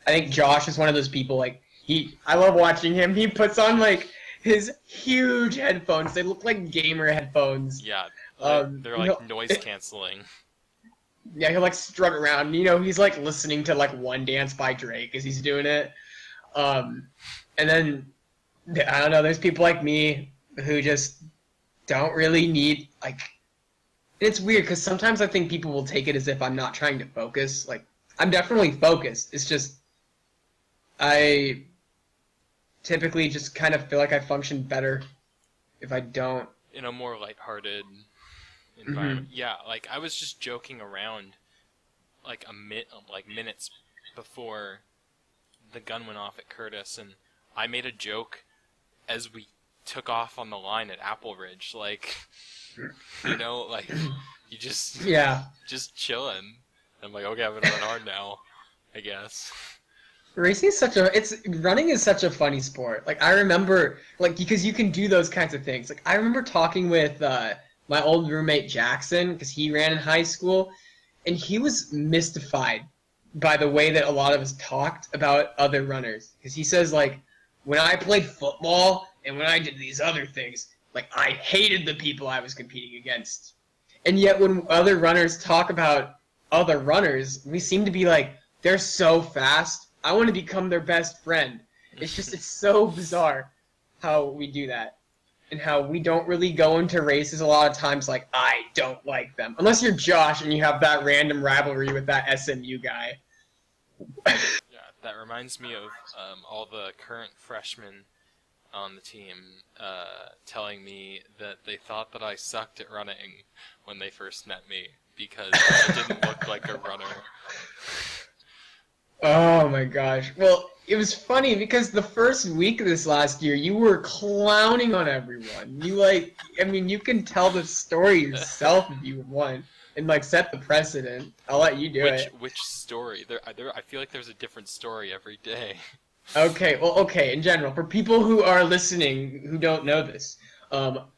I think Josh is one of those people, like I love watching him. He puts on like his huge headphones. They look like gamer headphones. Yeah. They're like noise canceling. Yeah, he'll like strut around. He's like listening to like One Dance by Drake as he's doing it. And then I don't know, there's people like me who just don't really need like. It's weird because sometimes I think people will take it as if I'm not trying to focus. Like I'm definitely focused. It's just I typically just kind of feel like I function better if I don't. In a more lighthearted environment. Mm-hmm. Yeah, like I was just joking around like minutes before the gun went off at Curtis, and I made a joke as we took off on the line at Apple Ridge, like, like you just chilling. I'm like, okay, I'm gonna run hard now, I guess. Running is such a funny sport. Like I remember, like because you can do those kinds of things. Like I remember talking with my old roommate Jackson because he ran in high school, and he was mystified by the way that a lot of us talked about other runners. Because he says like, when I played football and when I did these other things, like I hated the people I was competing against. And yet when other runners talk about other runners, we seem to be like, they're so fast, I want to become their best friend. It's so bizarre how we do that. And how we don't really go into races a lot of times like, I don't like them. Unless you're Josh and you have that random rivalry with that SMU guy. Yeah, that reminds me of all the current freshmen on the team telling me that they thought that I sucked at running when they first met me because I didn't look like a runner. Oh my gosh. Well, it was funny because the first week of this last year, you were clowning on everyone. You can tell the story yourself if you want and like set the precedent. I'll let you do it. Which story? I feel like there's a different story every day. Okay, in general, for people who are listening who don't know this,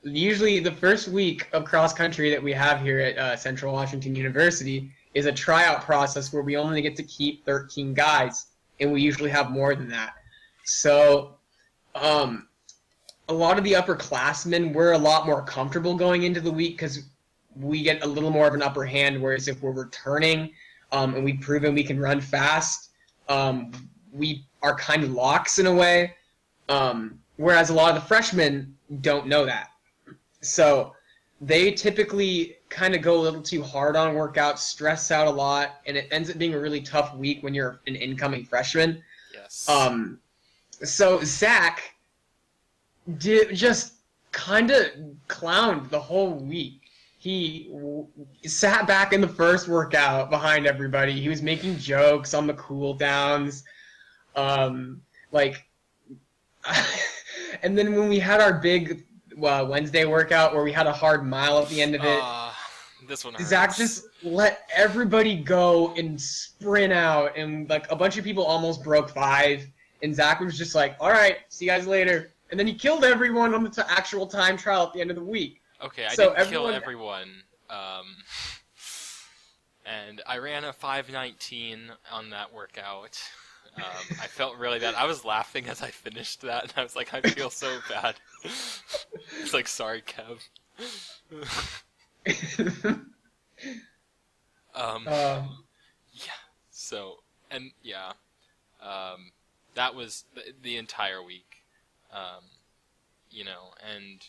usually the first week of cross country that we have here at Central Washington University is a tryout process where we only get to keep 13 guys, and we usually have more than that. So, a lot of the upperclassmen, we're a lot more comfortable going into the week because we get a little more of an upper hand, whereas if we're returning and we've proven we can run fast, we are kind of locks in a way, whereas a lot of the freshmen don't know that. So they typically kind of go a little too hard on workouts, stress out a lot, and it ends up being a really tough week when you're an incoming freshman. Yes. So Zach just kind of clowned the whole week. He sat back in the first workout behind everybody. He was making jokes on the cool downs. And then when we had our big Wednesday workout where we had a hard mile at the end of it, this one hurts. Zach just let everybody go and sprint out, and like a bunch of people almost broke 5, and Zach was just like, all right, see you guys later. and then he killed everyone on the actual time trial at the end of the week. Okay, I didn't kill everyone. And I ran a 5:19 on that workout. I felt really bad. I was laughing as I finished that, and I was like, I feel so bad. It's like, sorry, Kev. Yeah. So, and yeah, that was the entire week. You know, and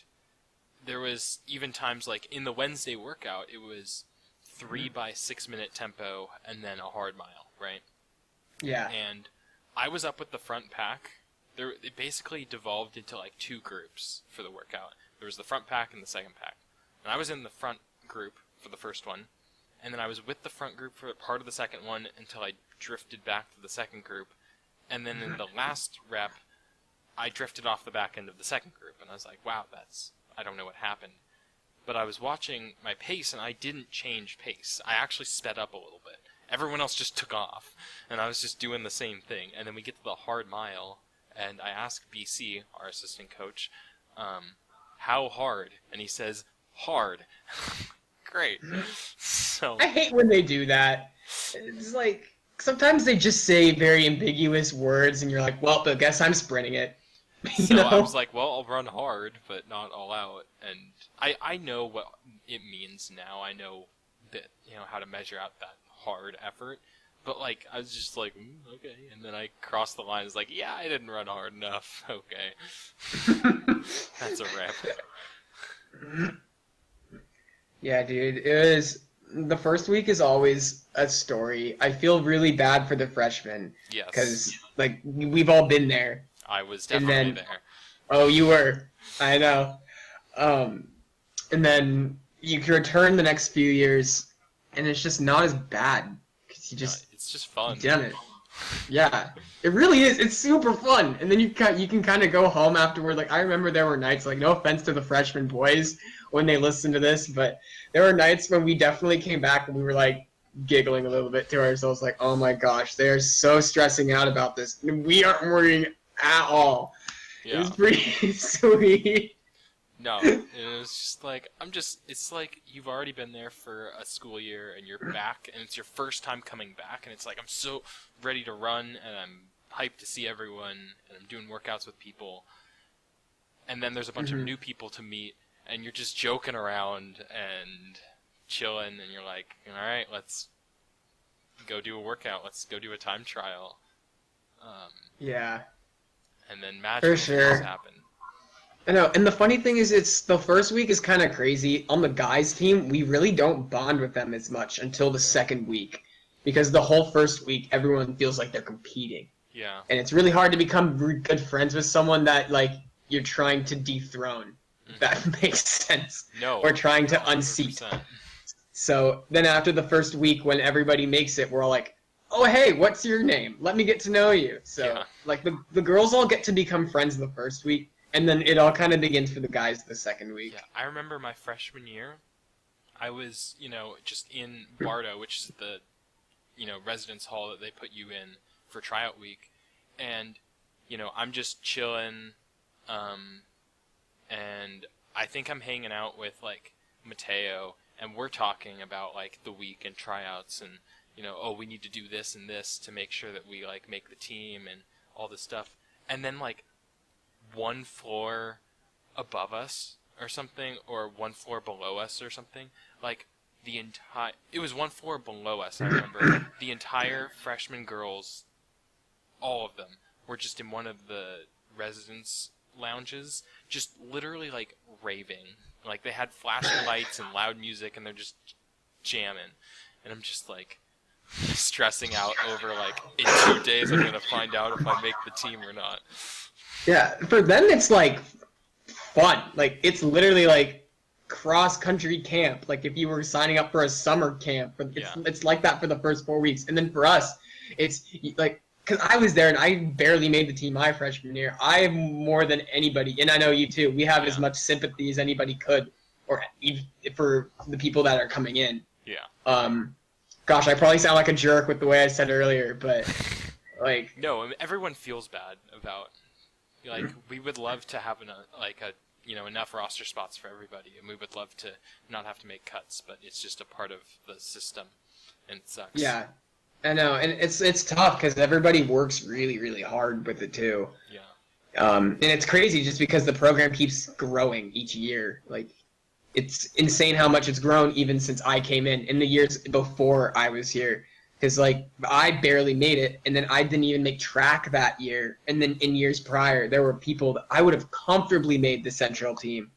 there was even times like in the Wednesday workout, it was 3 by 6 minute tempo and then a hard mile, right? Yeah. And I was up with the front pack. It basically devolved into like 2 groups for the workout. There was the front pack and the second pack. And I was in the front group for the first one, and then I was with the front group for part of the second one until I drifted back to the second group. And then in the last rep, I drifted off the back end of the second group, and I was like, wow, I don't know what happened. But I was watching my pace, and I didn't change pace. I actually sped up a little bit. Everyone else just took off, and I was just doing the same thing. And then we get to the hard mile, and I ask BC, our assistant coach, how hard? And he says, hard. Great. So I hate when they do that. It's like, sometimes they just say very ambiguous words, and you're like, well, I guess I'm sprinting it. So I was like, well, I'll run hard, but not all out. And I know what it means now. I know that, how to measure out that hard effort. But, like, I was just like, okay. And then I crossed the line. I was like, yeah, I didn't run hard enough. Okay. That's a wrap. Yeah, dude. It was... The first week is always a story. I feel really bad for the freshmen. Yes. Because, like, we've all been there. I was definitely there. Oh, you were. I know. And then you can return the next few years, and it's just not as bad. Because it's just fun. You've done it. Yeah. It really is. It's super fun. And then you can kind of go home afterward. Like, I remember there were nights, like, no offense to the freshman boys when they listen to this, but there were nights when we definitely came back and we were, like, giggling a little bit to ourselves, like, oh my gosh, they are so stressing out about this. We aren't worrying at all. Yeah. It was pretty sweet. No, it was just like, it's like you've already been there for a school year and you're back and it's your first time coming back and it's like, I'm so ready to run and I'm hyped to see everyone and I'm doing workouts with people. And then there's a bunch of new people to meet and you're just joking around and chilling and you're like, all right, let's go do a workout. Let's go do a time trial. Yeah. And then magical things happen. I know, and the funny thing is, it's the first week is kind of crazy. On the guys' team, we really don't bond with them as much until the second week, because the whole first week, everyone feels like they're competing. Yeah. And it's really hard to become good friends with someone that, like, you're trying to dethrone, if that makes sense. No. Or trying to unseat. So then after the first week, when everybody makes it, we're all like, oh, hey, what's your name? Let me get to know you. So, like, the girls all get to become friends the first week, and then it all kind of begins for the guys the second week. Yeah, I remember my freshman year, I was, just in Bardo, which is the, residence hall that they put you in for tryout week, and, I'm just chilling, and I think I'm hanging out with, like, Mateo, and we're talking about, like, the week and tryouts, and, oh, we need to do this and this to make sure that we, like, make the team and all this stuff. And then, like, one floor above us or something, or one floor below us or something, like, it was one floor below us, I remember. The entire freshman girls, all of them, were just in one of the residence lounges, just literally, like, raving. Like, they had flashing lights and loud music, and they're just jamming. And I'm just, like, stressing out over, like, in 2 days I'm going to find out if I make the team or not. Yeah, for them it's, like, fun. Like, it's literally, like, cross-country camp. Like, if you were signing up for a summer camp. It's like that for the first 4 weeks. And then for us, it's, like, because I was there and I barely made the team my freshman year. I have more than anybody, and I know you too, we have as much sympathy as anybody could, or even for the people that are coming in. Yeah. Gosh, I probably sound like a jerk with the way I said earlier, but, like... No, everyone feels bad about Like, we would love to have enough roster spots for everybody, and we would love to not have to make cuts, but it's just a part of the system, and it sucks. Yeah, I know, and it's tough because everybody works really, really hard with it too. Yeah. And it's crazy just because the program keeps growing each year. Like, it's insane how much it's grown even since I came in the years before I was here. Because, like, I barely made it, and then I didn't even make track that year. And then in years prior, there were people that I would have comfortably made the Central team.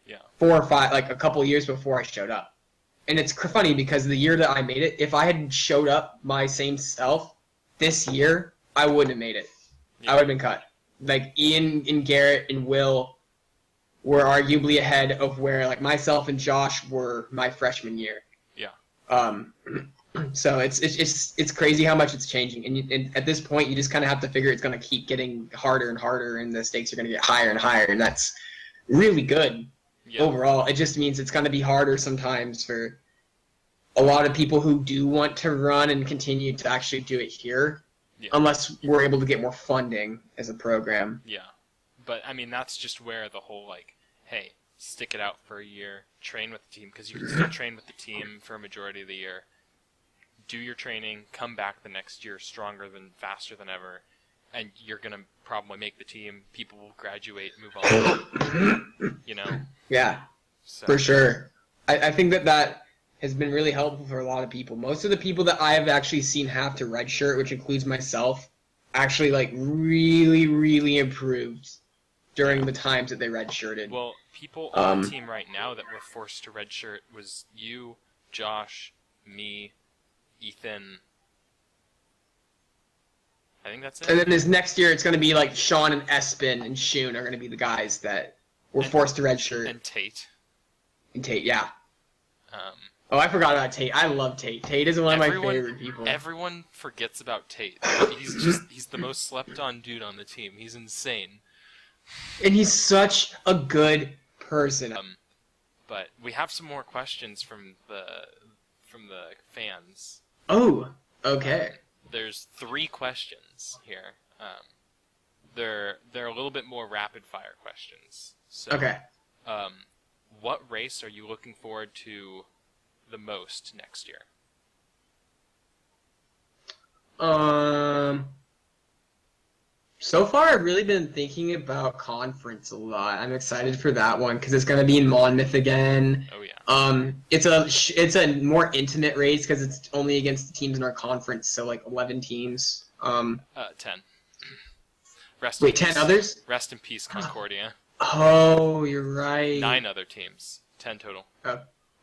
Yeah. 4 or 5, like, a couple years before I showed up. And it's funny because the year that I made it, if I had showed up my same self this year, I wouldn't have made it. Yeah. I would have been cut. Like, Ian and Garrett and Will were arguably ahead of where, like, myself and Josh were my freshman year. Yeah. So it's crazy how much it's changing, and at this point, you just kind of have to figure it's going to keep getting harder and harder, and the stakes are going to get higher and higher, and that's really good overall. It just means it's going to be harder sometimes for a lot of people who do want to run and continue to actually do it here, unless we're able to get more funding as a program. Yeah, but I mean that's just where the whole hey, stick it out for a year, train with the team, because you can still train with the team for a majority of the year. Do your training, come back the next year faster than ever, and you're going to probably make the team. People will graduate, move on, Yeah, so. For sure. I think that has been really helpful for a lot of people. Most of the people that I have actually seen have to redshirt, which includes myself, actually, really, really improved during the times that they redshirted. Well, people on the team right now that were forced to redshirt was you, Josh, me, Ethan. I think that's it. And then this next year, it's going to be like Sean and Espen and Shun are going to be the guys that were forced to redshirt. And Tate. And Tate, yeah. I forgot about Tate. I love Tate. Tate is one of my favorite people. Everyone forgets about Tate. He's the most slept on dude on the team. He's insane. And he's such a good person. But we have some more questions from the fans. Oh, okay. There's 3 questions here. They're a little bit more rapid fire questions. So, okay. What race are you looking forward to the most next year? So far, I've really been thinking about conference a lot. I'm excited for that one because it's going to be in Monmouth again. Oh yeah. It's a more intimate race because it's only against the teams in our conference, so like 11 teams. 10. 10 others? Rest in peace, Concordia. Oh, you're right. 9 other teams. 10 total. Oh,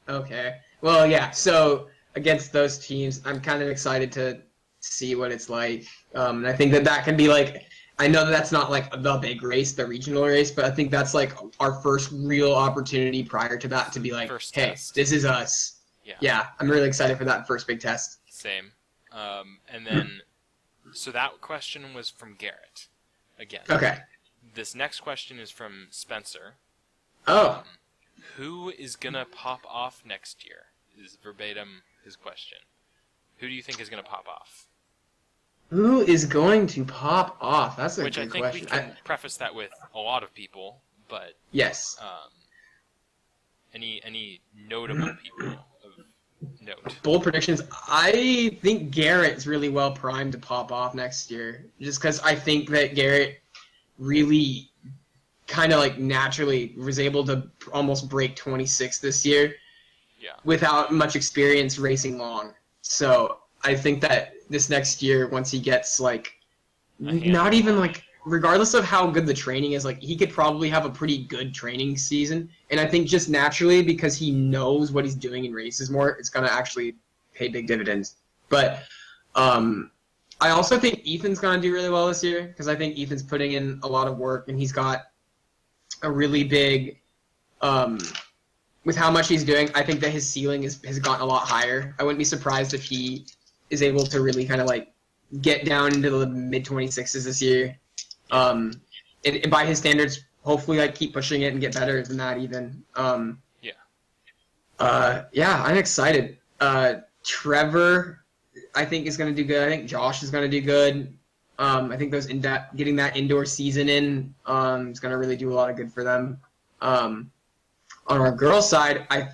okay. Well, yeah. So against those teams, I'm kind of excited to see what it's like. And I think that can be like. I know that's not like the big race, the regional race, but I think that's like our first real opportunity prior to that to be like, hey, this is us. Yeah, I'm really excited for that first big test. Same. And then, so that question was from Garrett, again. Okay. This next question is from Spencer. Oh. Who is going to pop off next year? Is verbatim his question. Who do you think is going to pop off? Who is going to pop off? That's a good question. Which I think we can preface that with a lot of people, but yes. Any notable people of note? Bold predictions. I think Garrett's really well primed to pop off next year, just because I think that Garrett really kind of like naturally was able to almost break 26 this year. Yeah. Without much experience racing long. So I think that this next year, once he gets like, not even like, regardless of how good the training is, like he could probably have a pretty good training season. And I think just naturally, because he knows what he's doing in races more, it's gonna actually pay big dividends. But I also think Ethan's gonna do really well this year because I think Ethan's putting in a lot of work and he's got a really big. With how much he's doing, I think that his ceiling has gotten a lot higher. I wouldn't be surprised if he is able to really kind of like get down into the mid-26s this year. And by his standards, hopefully like keep pushing it and get better than that even. Yeah, I'm excited. Trevor, I think is going to do good. I think Josh is going to do good. I think getting that indoor season in is going to really do a lot of good for them. On our girls' side, I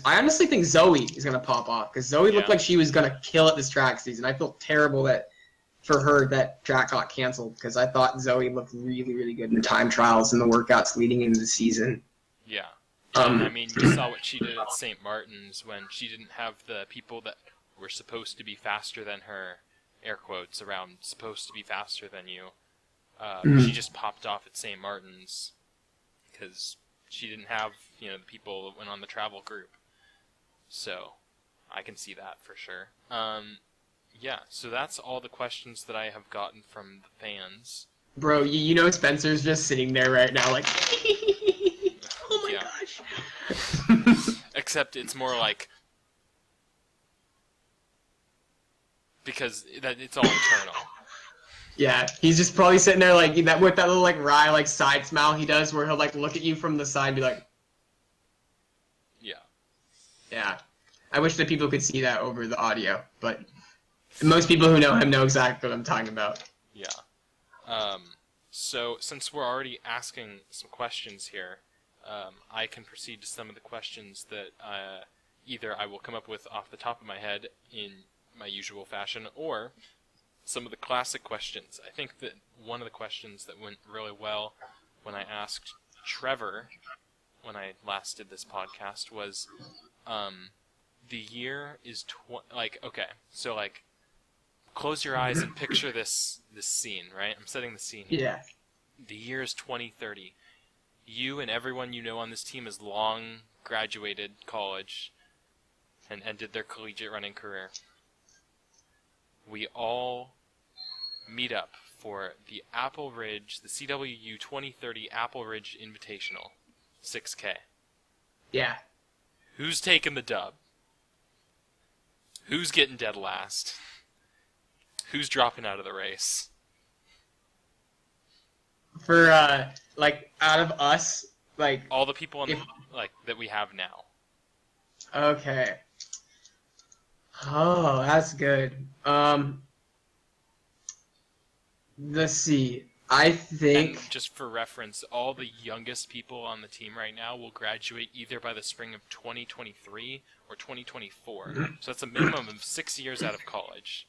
honestly think Zoe is going to pop off because Zoe looked like she was going to kill it this track season. I feel terrible for her that track got canceled because I thought Zoe looked really, really good in the time trials and the workouts leading into the season. Yeah. I mean, you saw what she did at St. Martin's when she didn't have the people that were supposed to be faster than her, air quotes around supposed to be faster than you. She just popped off at St. Martin's because she didn't have, the people that went on the travel group. So, I can see that for sure. Yeah, so that's all the questions that I have gotten from the fans. Bro, you know Spencer's just sitting there right now like, oh my gosh. Except it's more like, because it's all internal. Yeah, he's just probably sitting there like that with that little like wry like side smile he does where he'll like look at you from the side and be like, yeah. Yeah. I wish that people could see that over the audio, but most people who know him know exactly what I'm talking about. Yeah. So since we're already asking some questions here, I can proceed to some of the questions that either I will come up with off the top of my head in my usual fashion, or some of the classic questions. I think that one of the questions that went really well when I asked Trevor when I last did this podcast was, the year is close your eyes and picture this scene, right? I'm setting the scene here. Yeah. The year is 2030. You and everyone you know on this team has long graduated college and ended their collegiate running career. We all meet up for the CWU 2030 Apple Ridge Invitational, 6K. Yeah. Who's taking the dub? Who's getting dead last? Who's dropping out of the race? For out of us, all the people that we have now. Okay. Oh, that's good. Let's see. I think... And just for reference, all the youngest people on the team right now will graduate either by the spring of 2023 or 2024. So that's a minimum of 6 years out of college.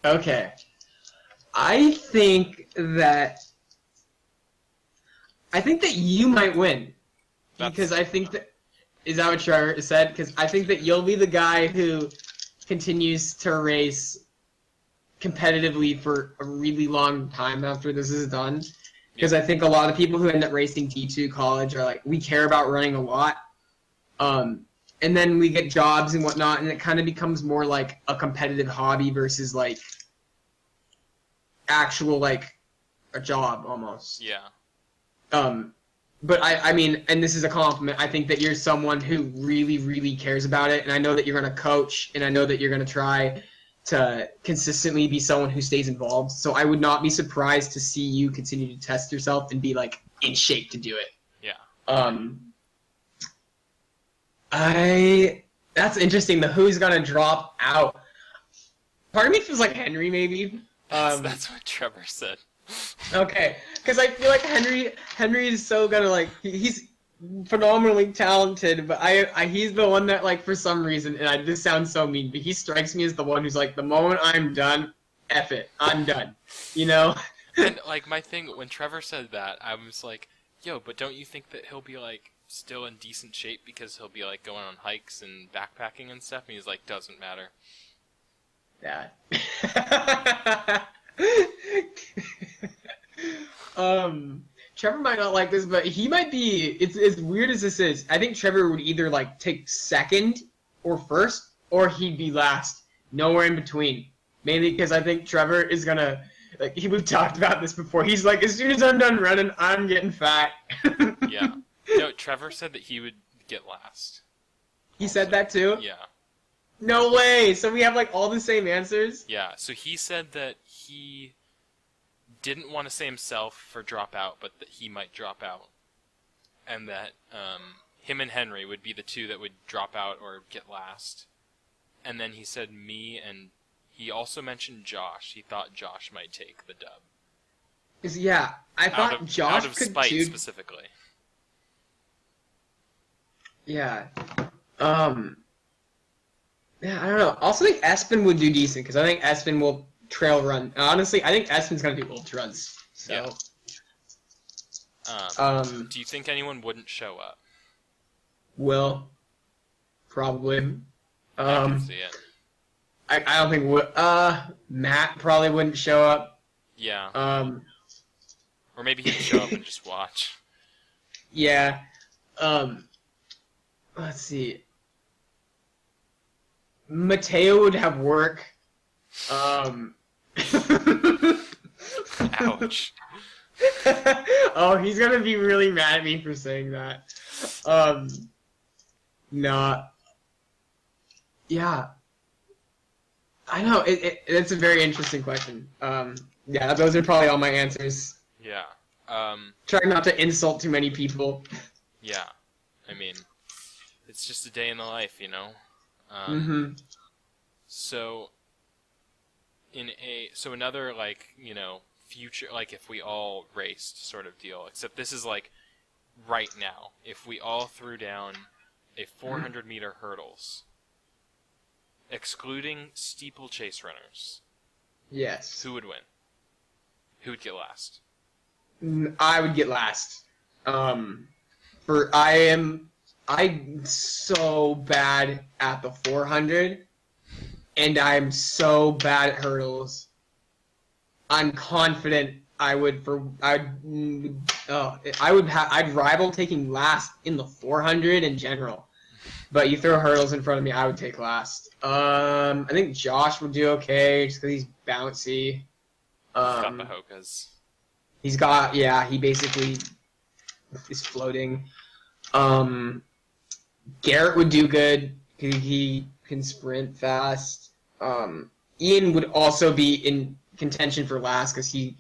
Okay. I think that you might win. Because I think that... Is that what Trevor said? Because I think that you'll be the guy who continues to race competitively for a really long time after this is done. Because I think a lot of people who end up racing D2 college are like, we care about running a lot. And then we get jobs and whatnot, and it kind of becomes more like a competitive hobby versus like actual like a job almost. Yeah. But I mean, and this is a compliment, I think that you're someone who really, really cares about it, and I know that you're going to coach, and I know that you're going to try to consistently be someone who stays involved. So I would not be surprised to see you continue to test yourself and be like in shape to do it. Yeah. That's interesting. The who's gonna drop out. Part of me feels like Henry, maybe. That's what Trevor said. Okay, because I feel like Henry is so gonna like he's phenomenally talented, but he's the one that like for some reason, and this sounds so mean, but he strikes me as the one who's like, the moment I'm done, F it, I'm done, you know? And like my thing when Trevor said that, I was like, yo, but don't you think that he'll be like still in decent shape because he'll be like going on hikes and backpacking and stuff? And he's like, doesn't matter. Yeah. Trevor might not like this, but he might be. It's as weird as this is. I think Trevor would either like take second or first, or he'd be last. Nowhere in between. Mainly because I think Trevor is gonna like. We've talked about this before. He's like, as soon as I'm done running, I'm getting fat. Yeah. No, Trevor said that he would get last. He said that too? Yeah. No way! So we have like all the same answers? Yeah, so he said that he didn't want to say himself for dropout, but that he might drop out. And that him and Henry would be the two that would drop out or get last. And then he said me and He also mentioned Josh. He thought Josh might take the dub. Yeah, I thought Josh out of could spite too. specifically. Yeah. Yeah, I don't know. Also, think Espen would do decent because I think Espen will trail run. Honestly, I think Espen's gonna do ultras. So. Yeah. Do you think anyone wouldn't show up? Will. Probably. I can see it. I don't think Matt probably wouldn't show up. Yeah. Or maybe he'd show up and just watch. Yeah. Let's see. Mateo would have work. Ouch. Oh, he's gonna be really mad at me for saying that. Nah. Yeah. I know, it's a very interesting question. Yeah, those are probably all my answers. Yeah. Try not to insult too many people. Yeah. I mean, it's just a day in the life, you know? So, another, like, you know, future, like, if we all raced sort of deal, except this is, like, right now. If we all threw down a 400-meter hurdles, excluding steeplechase runners, yes. who would win? Who would get last? I would get last. I'm so bad at the 400, and I'm so bad at hurdles. I'm confident I'd rival taking last in the 400 in general. But you throw hurdles in front of me, I would take last. I think Josh would do okay just because he's bouncy. He's got the Hokas. He basically is floating. Garrett would do good. He can sprint fast. Ian would also be in contention for last because he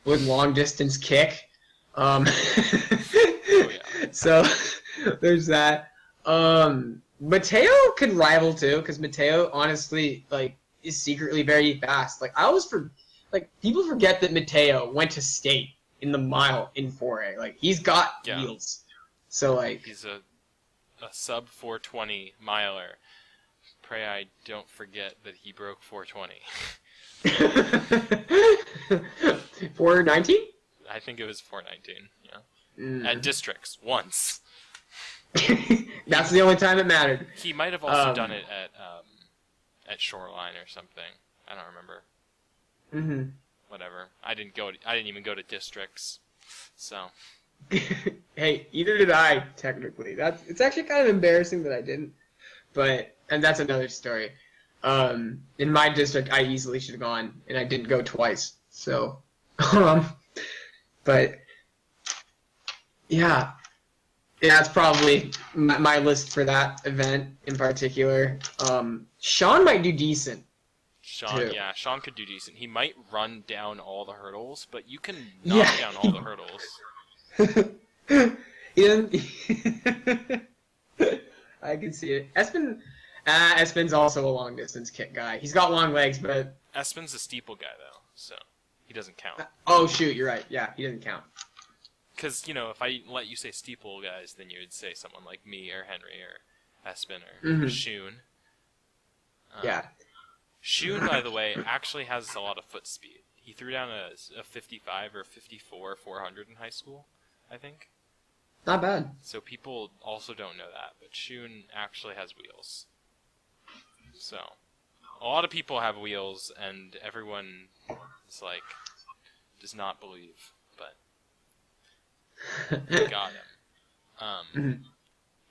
would long distance kick. Oh, yeah. So there's that. Mateo could rival too because Mateo honestly is secretly very fast. People forget that Mateo went to state in the mile in 4A. Like, he's got wheels. So, he's a sub 420 miler. Pray I don't forget that he broke 420. 419? I think it was 419, yeah. At districts, once. That's the only time it mattered. He might have also done it at Shoreline or something. I don't remember. Whatever. I didn't even go to districts. So. Hey, either did I, technically. It's actually kind of embarrassing that I didn't. And that's another story. In my district, I easily should have gone, and I didn't go twice. So, but yeah, that's probably my list for that event in particular. Sean might do decent. Sean could do decent. He might run down all the hurdles, but you can knock down all the hurdles. I can see it. Espen's also a long distance kick guy. He's got long legs, but Espen's a steeple guy though, so he doesn't count. Oh shoot, you're right. Yeah, he doesn't count. Because if I let you say steeple guys, then you would say someone like me or Henry or Espen or Shun. Yeah. Shun, by the way, actually has a lot of foot speed. He threw down a 55 or 54 400 in high school, I think. Not bad. So people also don't know that, but Shun actually has wheels. So, a lot of people have wheels, and everyone is does not believe, but we got him.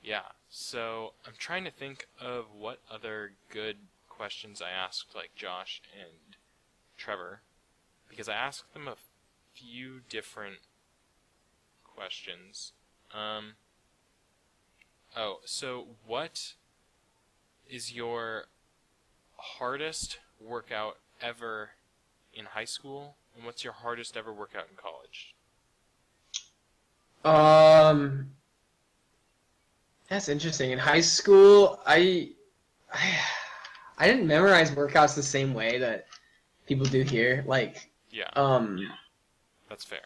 Yeah, so I'm trying to think of what other good questions I asked Josh and Trevor, because I asked them a few different questions. So what is your hardest workout ever in high school, and what's your hardest ever workout in college? That's interesting. In high school, I didn't memorize workouts the same way that people do here. Like, Yeah, that's fair.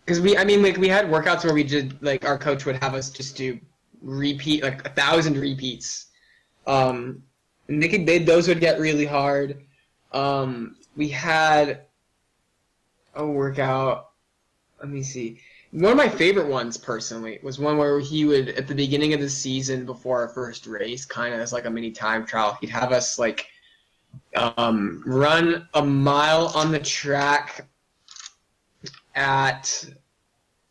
because we had workouts where we did, like, our coach would have us just do repeat, like, 1,000 repeats. And those would get really hard. We had a workout, let me see. One of my favorite ones, personally, was one where he would, at the beginning of the season, before our first race, kind of as like a mini time trial, he'd have us, like, run a mile on the track at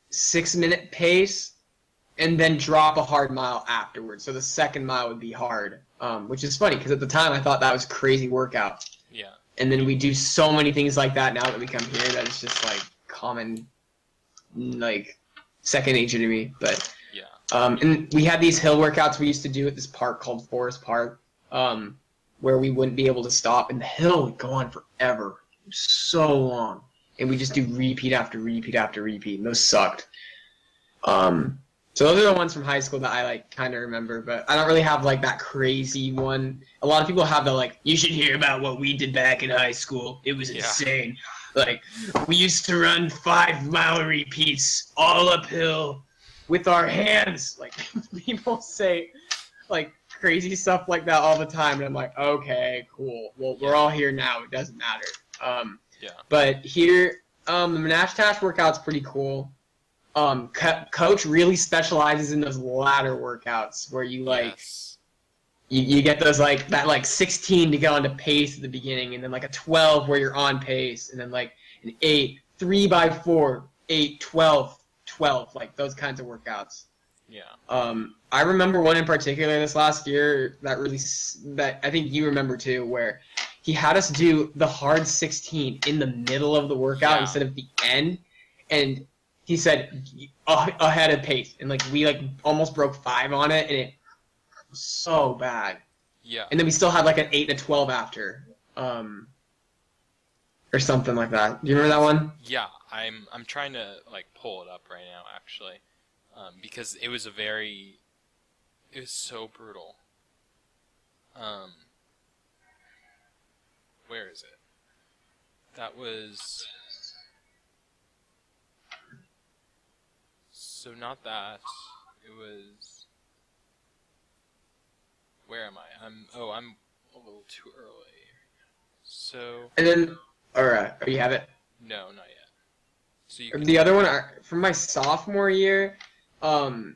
6-minute pace, and then drop a hard mile afterwards. So the second mile would be hard, which is funny, because at the time I thought that was a crazy workout. Yeah. And then we do so many things like that now that we come here that it's just, like, common, like, second nature to me. But Yeah. and we had these hill workouts we used to do at this park called Forest Park, where we wouldn't be able to stop, and the hill would go on forever. It was so long. And we just do repeat after repeat after repeat, and those sucked. So those are the ones from high school that I, like, kind of remember, but I don't really have, like, that crazy one. A lot of people have the, like, you should hear about what we did back in high school. It was insane. Like, we used to run 5-mile repeats all uphill with our hands. Like, people say, like, crazy stuff like that all the time, and I'm like, okay, cool. Well, we're all here now. It doesn't matter. But here, the Monash workout's pretty cool. Coach really specializes in those ladder workouts where you, like, you get those, like, that, like, 16 to get onto pace at the beginning, and then, like, a 12 where you're on pace, and then, like, an 8, 3x4, 8, 12, 12, like, those kinds of workouts. Yeah. I remember one in particular this last year that I think you remember too, where he had us do the hard 16 in the middle of the workout instead of the end, and he said ahead of pace, and, like, we, like, almost broke 5 on it, and it was so bad. Yeah. And then we still had, like, an 8 and a 12 after, or something like that. Do you remember that one? Yeah, I'm trying to, like, pull it up right now, actually, because it was so brutal. Where is it? That was. So not that. It was. Where am I? I'm a little too early. So. And then, or you have it? No, not yet. So The other one, from my sophomore year, in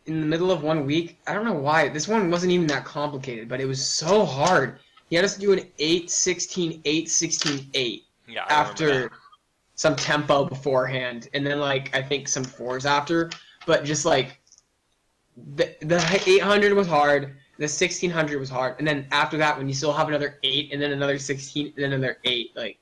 the middle of 1 week, I don't know why, this one wasn't even that complicated, but it was so hard. He had us do an 8, 16, 8, 16, 8 after some tempo beforehand, and then, like, I think some 4s after, but just, like, the 800 was hard, the 1600 was hard, and then after that, when you still have another 8, and then another 16, and then another 8, like,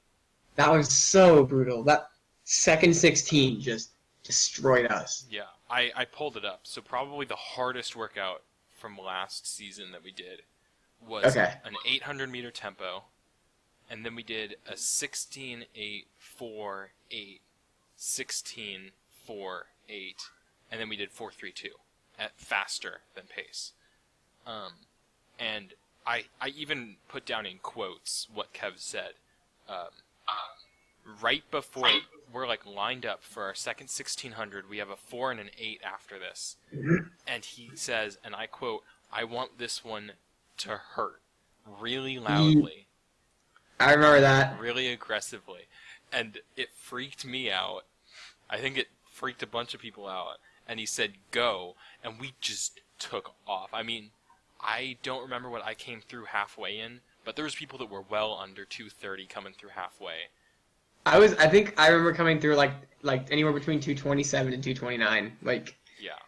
that was so brutal. That second 16 just destroyed us. Yeah, I pulled it up. So probably the hardest workout from last season that we did was an 800-meter tempo, and then we did a 16, 8, 4, 8, 16, 4, 8, and then we did 4, 3, 2 at faster than pace. And I even put down in quotes what Kev said. Right before we're, like, lined up for our second 1600, we have a 4 and an 8 after this. And he says, and I quote, "I want this one to hurt really loudly." I remember that. Really aggressively. And it freaked me out. I think it freaked a bunch of people out. And he said, "Go." And we just took off. I mean, I don't remember what I came through halfway in, but there was people that were well under 230 coming through halfway. I think I remember coming through like anywhere between 227 and 229. Like, yeah.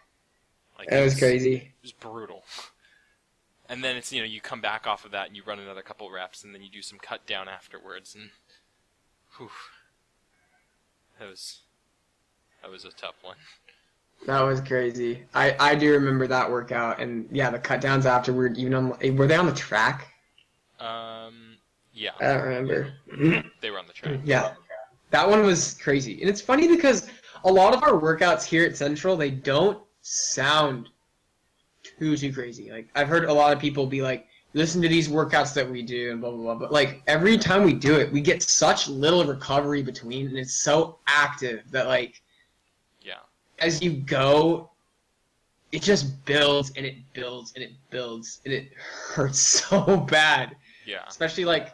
Like, it was crazy. It was brutal. And then it's, you come back off of that and you run another couple reps and then you do some cut down afterwards, and whew. That was a tough one. That was crazy. I do remember that workout, and yeah, the cut downs afterward, were they on the track? Yeah. I don't remember. They were on the track. Yeah. That one was crazy. And it's funny because a lot of our workouts here at Central, they don't sound too crazy. Like, I've heard a lot of people be like, listen to these workouts that we do and blah, blah, blah. But, like, every time we do it, we get such little recovery between, and it's so active that, like, Yeah. as you go, it just builds, and it builds, and it builds, and it hurts so bad. Yeah. Especially, like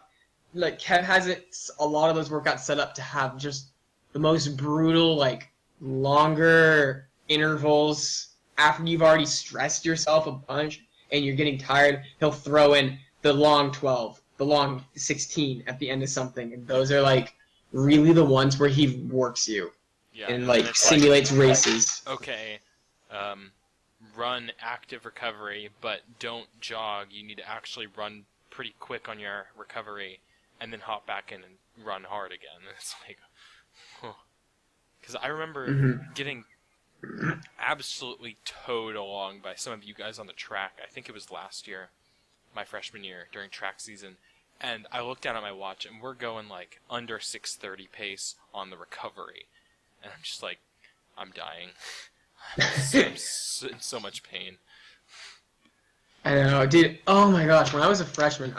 Kev has a lot of those workouts set up to have just the most brutal, like, longer intervals after you've already stressed yourself a bunch and you're getting tired. He'll throw in the long 12, the long 16 at the end of something, and those are, like, really the ones where he works you. Yeah. And, like, simulates races. Okay, run active recovery, but don't jog. You need to actually run pretty quick on your recovery, and then hop back in and run hard again. And it's like, because I remember getting absolutely towed along by some of you guys on the track. I think it was last year, my freshman year, during track season, and I looked down at my watch, and we're going, like, under 6:30 pace on the recovery, and I'm just like, I'm dying. I'm in so much pain. I know, dude. Oh my gosh, when I was a freshman,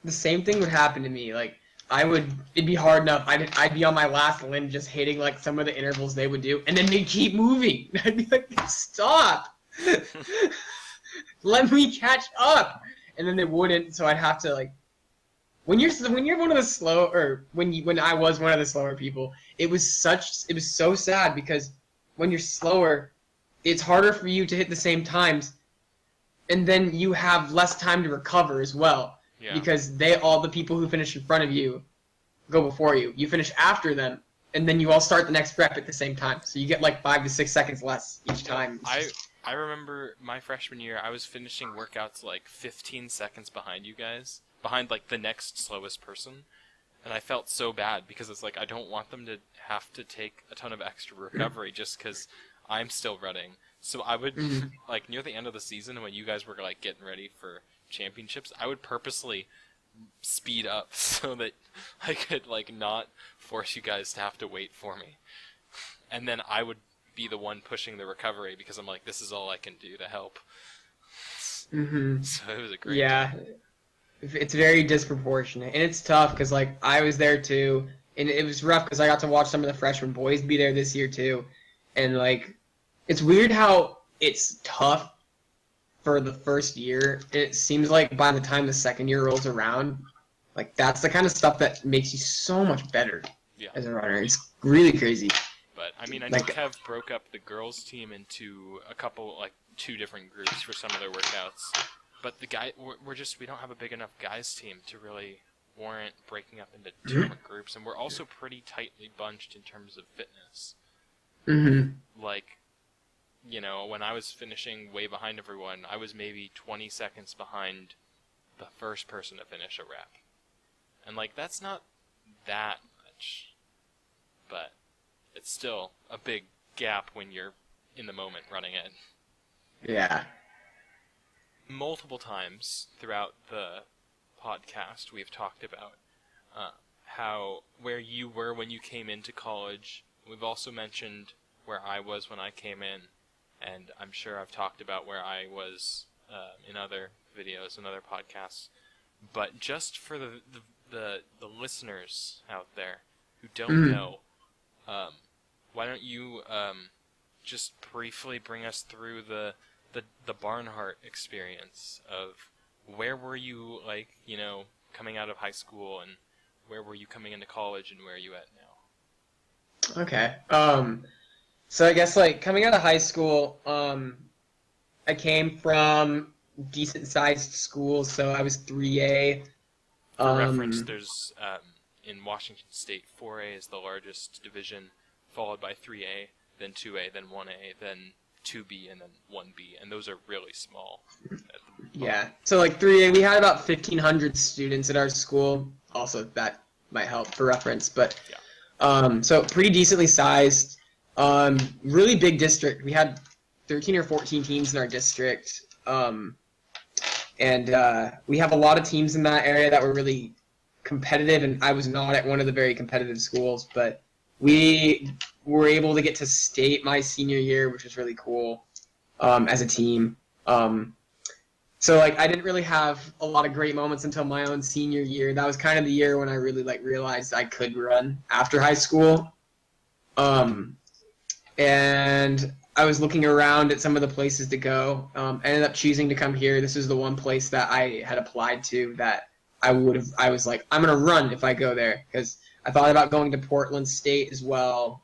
the same thing would happen to me. Like, it'd be hard enough. I'd be on my last limb just hitting, like, some of the intervals they would do, and then they'd keep moving. I'd be like, stop! Let me catch up! And then they wouldn't, so I'd have to, like, when you're one of the slow, or when I was one of the slower people, it was so sad, because when you're slower, it's harder for you to hit the same times, and then you have less time to recover as well. Yeah. Because all the people who finish in front of you go before you. You finish after them, and then you all start the next rep at the same time. So you get, like, 5 to 6 seconds less each time. I remember my freshman year, I was finishing workouts, like, 15 seconds behind you guys, behind, like, the next slowest person. And I felt so bad, because it's like, I don't want them to have to take a ton of extra recovery just because I'm still running. So I would, like, near the end of the season, when you guys were, like, getting ready for championships, I would purposely speed up so that I could, like, not force you guys to have to wait for me. And then I would be the one pushing the recovery, because I'm like, this is all I can do to help. So it was a great time. It's very disproportionate, and it's tough, because, like, I was there too, and it was rough, because I got to watch some of the freshman boys be there this year too, and, like, it's weird how it's tough for the first year. It seems like by the time the second year rolls around, like, that's the kind of stuff that makes you so much better as a runner. It's really crazy. But, I mean, I know Kev broke up the girls' team into a couple, like, 2 different groups for some of their workouts. But we don't have a big enough guys' team to really warrant breaking up into different groups. And we're also pretty tightly bunched in terms of fitness. Like, you know, when I was finishing way behind everyone, I was maybe 20 seconds behind the first person to finish a rep. And, like, that's not that much. But it's still a big gap when you're in the moment running it. Yeah. Multiple times throughout the podcast, we've talked about where you were when you came into college. We've also mentioned where I was when I came in, and I'm sure I've talked about where I was in other videos and other podcasts. But just for the listeners out there who don't know, why don't you just briefly bring us through the Barnhart experience of where were you, like, you know, coming out of high school, and where were you coming into college, and where are you at now? Okay. So I guess, like, coming out of high school, I came from decent-sized schools, so I was 3A. For reference, there's, in Washington State, 4A is the largest division, followed by 3A, then 2A, then 1A, then 2B, and then 1B, and those are really small. Yeah, so, like, 3A, we had about 1,500 students at our school. Also, that might help for reference, but so pretty decently sized, really big district. We had 13 or 14 teams in our district, and we have a lot of teams in that area that were really competitive, and I was not at one of the very competitive schools, but we were able to get to state my senior year, which was really cool, as a team. So like I didn't really have a lot of great moments until my own senior year. That was kind of the year when I really like realized I could run after high school. And I was looking around at some of the places to go. I ended up choosing to come here. This is the one place that I had applied to that I was like, I'm gonna run if I go there, because I thought about going to Portland State as well,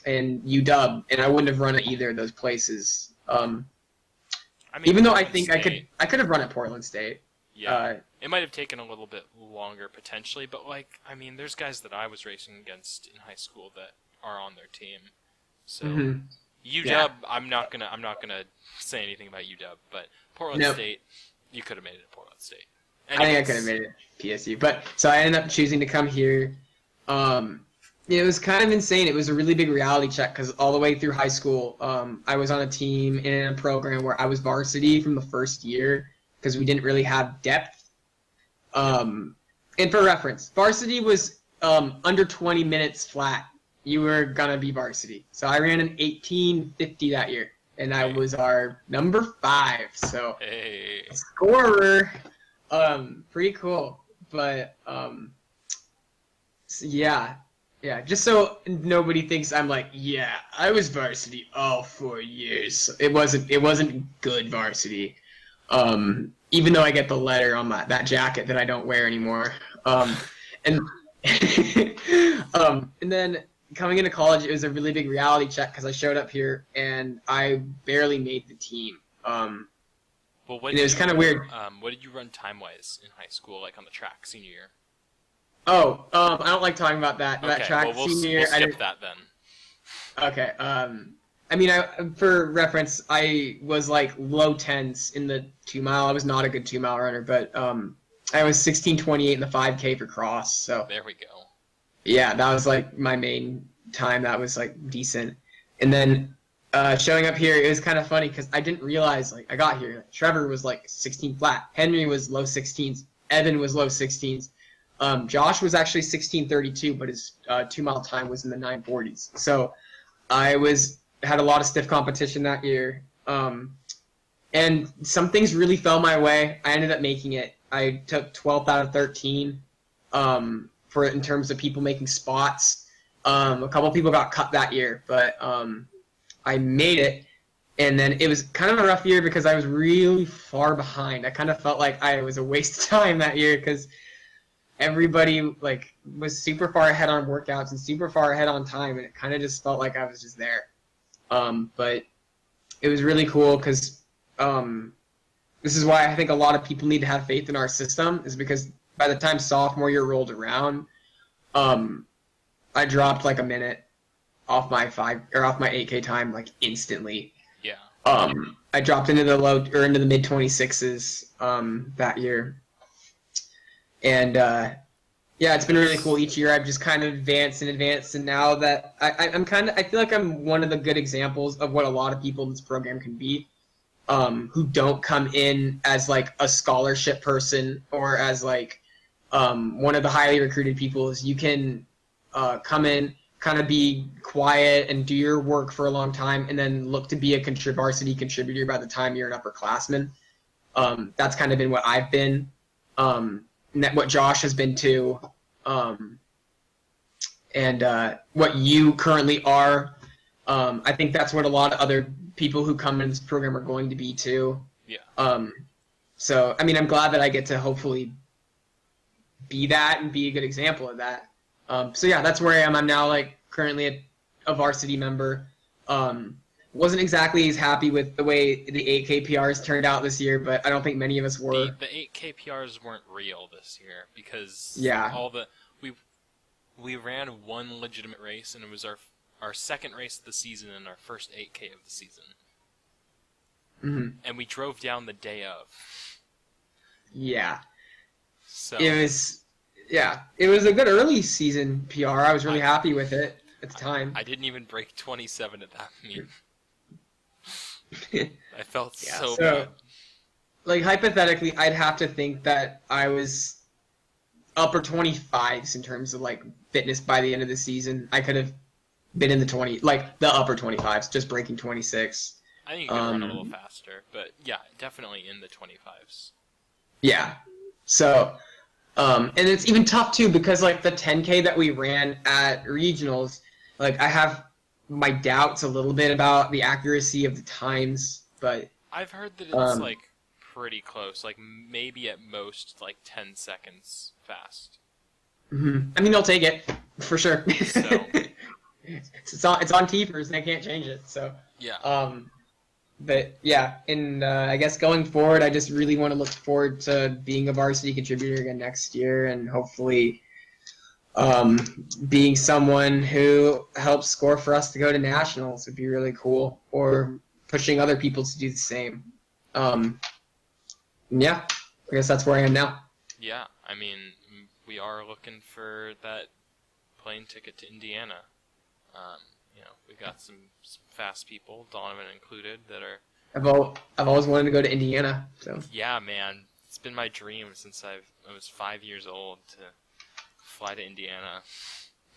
and UW, and I wouldn't have run at either of those places. I mean, Even though I Portland think State, I could have run at Portland State. yeah, it might have taken a little bit longer potentially, but like, I mean, there's guys that I was racing against in high school that are on their team. So UW, Yeah. I'm not gonna say anything about UW, but Portland Nope. State, you could have made it at Portland State. I think I could have made it PSU, but so I ended up choosing to come here. It was kind of insane. It was a really big reality check because all the way through high school, I was on a team in a program where I was varsity from the first year because we didn't really have depth. And for reference, varsity was under 20 minutes flat. You were gonna be varsity. So I ran an 18:50 that year, and I was our number 5. So Hey. scorer. Pretty cool. But so yeah, just so nobody thinks I'm like, yeah, I was varsity all 4 years. It wasn't good varsity. Even though I get the letter on that jacket that I don't wear anymore. And and then coming into college, it was a really big reality check because I showed up here and I barely made the team. Well, And it was kind of weird. What did you run time-wise in high school, like on the track, senior year? Oh, I don't like talking about that. That Okay, track well, senior year. we'll skip that then. Okay. I mean, for reference, I was like low 10s in the 2 mile. I was not a good 2 mile runner, but I was 16:28 in the 5K for cross. So There we go. yeah, that was like my main time. That was like decent. And then showing up here, it was kind of funny because I didn't realize like I got here. Trevor was like 16 flat. Henry was low 16s. Evan was low 16s. Josh was actually 16:32, but his 2 mile time was in the 9:40s. So I had a lot of stiff competition that year. And some things really fell my way. I ended up making it. I took 12th out of 13 in terms of people making spots. A couple people got cut that year, but I made it. And then it was kind of a rough year because I was really far behind. I kind of felt like I was a waste of time that year because everybody like was super far ahead on workouts and super far ahead on time, and it kind of just felt like I was just there. But it was really cool because this is why I think a lot of people need to have faith in our system, is because by the time sophomore year rolled around, I dropped like a minute off my 8K time like instantly. Yeah. I dropped into the mid 26s that year. And yeah, it's been really cool. Each year I've just kind of advanced, and now that I feel like I'm one of the good examples of what a lot of people in this program can be, who don't come in as like a scholarship person or as like one of the highly recruited people. Is you can come in, kind of be quiet and do your work for a long time, and then look to be a varsity contributor by the time you're an upperclassman. That's kind of been what I've been. And that what Josh has been too, and what you currently are. I think that's what a lot of other people who come in this program are going to be too. Yeah. So, I mean, I'm glad that I get to hopefully be that and be a good example of that. So yeah, that's where I am. I'm now like currently a varsity member. Wasn't exactly as happy with the way the 8K PRs turned out this year, but I don't think many of us were. The 8K PRs weren't real this year because Yeah. we ran one legitimate race, and it was our second race of the season and our first 8K of the season. Mm-hmm. And we drove down the day of. Yeah. So It was a good early season PR. I was really happy with it at the time. I didn't even break 27 at that meet. I felt so bad. Like, hypothetically, I'd have to think that I was upper 25s in terms of, like, fitness by the end of the season. I could have been in the the upper 25s, just breaking 26. I think you could run a little faster, but yeah, definitely in the 25s. Yeah. So, and it's even tough too because like the 10K that we ran at regionals, like I have my doubts a little bit about the accuracy of the times, but I've heard that it's like pretty close, like maybe at most like 10 seconds fast. I mean they'll take it for sure. So it's on keepers and they can't change it. So yeah. But yeah, and I guess going forward, I just really want to look forward to being a varsity contributor again next year, and hopefully being someone who helps score for us to go to nationals would be really cool, or pushing other people to do the same. Yeah, I guess that's where I am now. Yeah, I mean, we are looking for that plane ticket to Indiana. We got some fast people, Donovan included, that are. I've always wanted to go to Indiana, so. Yeah, man, it's been my dream since I was 5 years old to fly to Indiana.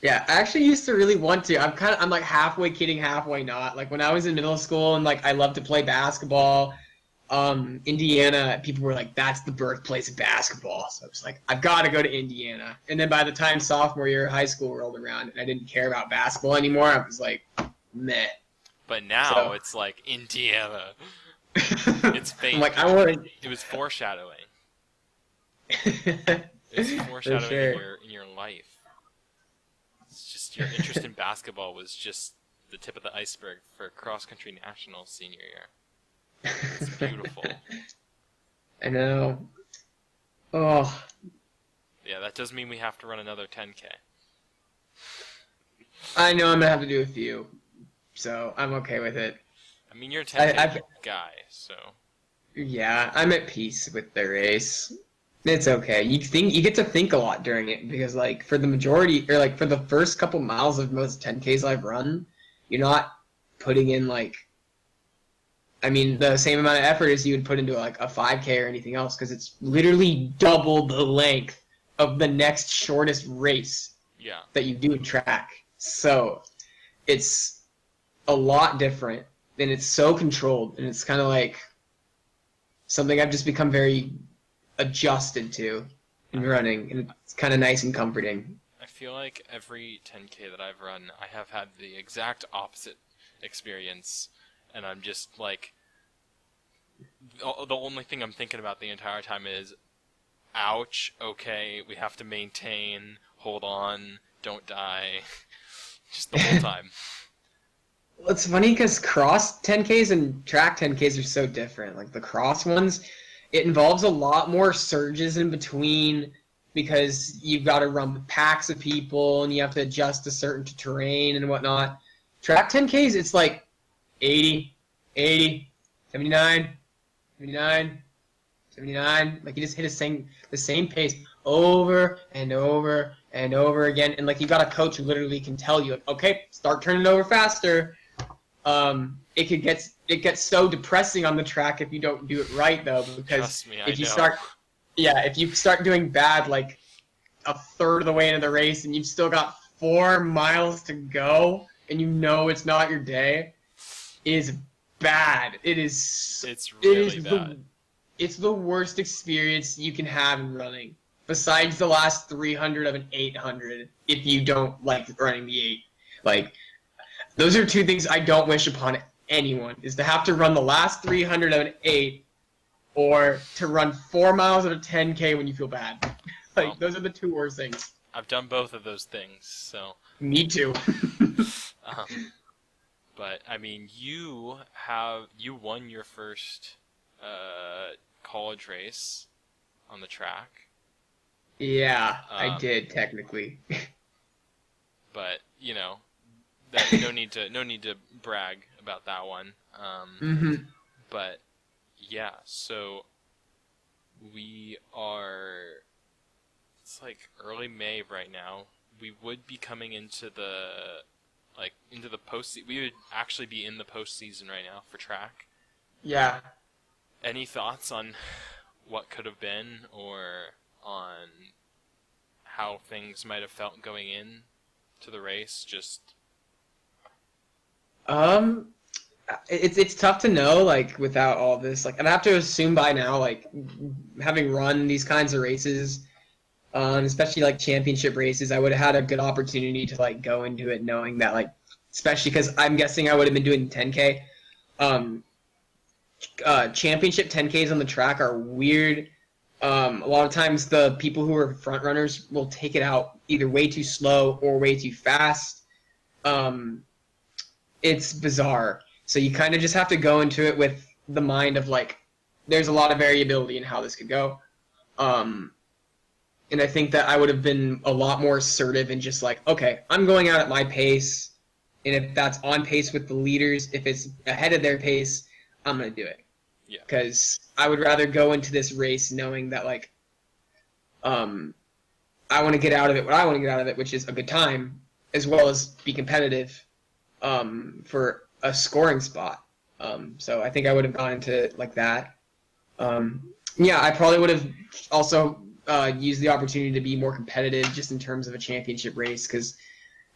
Yeah, I actually used to really want to. I'm like halfway kidding, halfway not. Like when I was in middle school and like I loved to play basketball, Indiana, people were like, that's the birthplace of basketball. So I was like, I've got to go to Indiana. And then by the time sophomore year of high school rolled around and I didn't care about basketball anymore, I was like, meh. But now it's like Indiana. It's fate. I'm like, I want It was foreshadowing. It's foreshadowing sure. in your life. It's just your interest in basketball was just the tip of the iceberg for cross country nationals senior year. It's beautiful. I know. Oh. Yeah, that does mean we have to run another 10K. I know I'm gonna have to do a few, so I'm okay with it. I mean, you're a 10K guy, so. Yeah, I'm at peace with the race. It's okay. You get to think a lot during it because like for the majority or like for the first couple miles of most 10Ks I've run, you're not putting in like the same amount of effort as you would put into like a 5K or anything else because it's literally double the length of the next shortest race that you do in track. So it's a lot different and it's so controlled and it's kind of like something I've just become very adjusted to in running, and it's kind of nice and comforting. I feel like every 10K that I've run, I have had the exact opposite experience, and I'm just like, the only thing I'm thinking about the entire time is, ouch, okay, we have to maintain, hold on, don't die, just the whole time. Well, it's funny because cross 10Ks and track 10Ks are so different. Like the cross ones, it involves a lot more surges in between because you've got to run with packs of people and you have to adjust to certain terrain and whatnot. Track 10Ks, it's like 80, 80, 79, 79, 79. Like you just hit the same pace over and over and over again. And like you got a coach who literally can tell you, like, okay, start turning over faster. It gets so depressing on the track if you don't do it right though, because if you start doing bad like a third of the way into the race and you've still got 4 miles to go and you know it's not your day, it is bad. It's really bad. It's the worst experience you can have in running. Besides the last 300 of an 800, if you don't like running the 8. Like, those are two things I don't wish upon anyone, is to have to run the last 300 of an 8 or to run 4 miles of a 10K when you feel bad. Like, those are the two worst things. I've done both of those things, so... Me too. But, I mean, you won your first college race on the track. Yeah, I did, technically. But, no need to brag about that one. But yeah, so we are. It's like early May right now. We would be coming into the post. We would actually be in the postseason right now for track. Yeah. Any thoughts on what could have been, or on how things might have felt going in to the race? Just it's tough to know, like, without all this. Like, I'd have to assume by now, like, having run these kinds of races, especially like championship races, I would have had a good opportunity to like go into it knowing that, like, especially because I'm guessing I would have been doing 10K. Championship 10Ks on the track are weird. A lot of times the people who are front runners will take it out either way too slow or way too fast. It's bizarre. So you kind of just have to go into it with the mind of, like, there's a lot of variability in how this could go. And I think that I would have been a lot more assertive and just like, okay, I'm going out at my pace. And if that's on pace with the leaders, if it's ahead of their pace, I'm going to do it. Yeah. Because I would rather go into this race knowing that, like, I want to get out of it what I want to get out of it, which is a good time, as well as be competitive for a scoring spot. So I think I would have gone into it like that. Yeah, I probably would have also used the opportunity to be more competitive just in terms of a championship race, because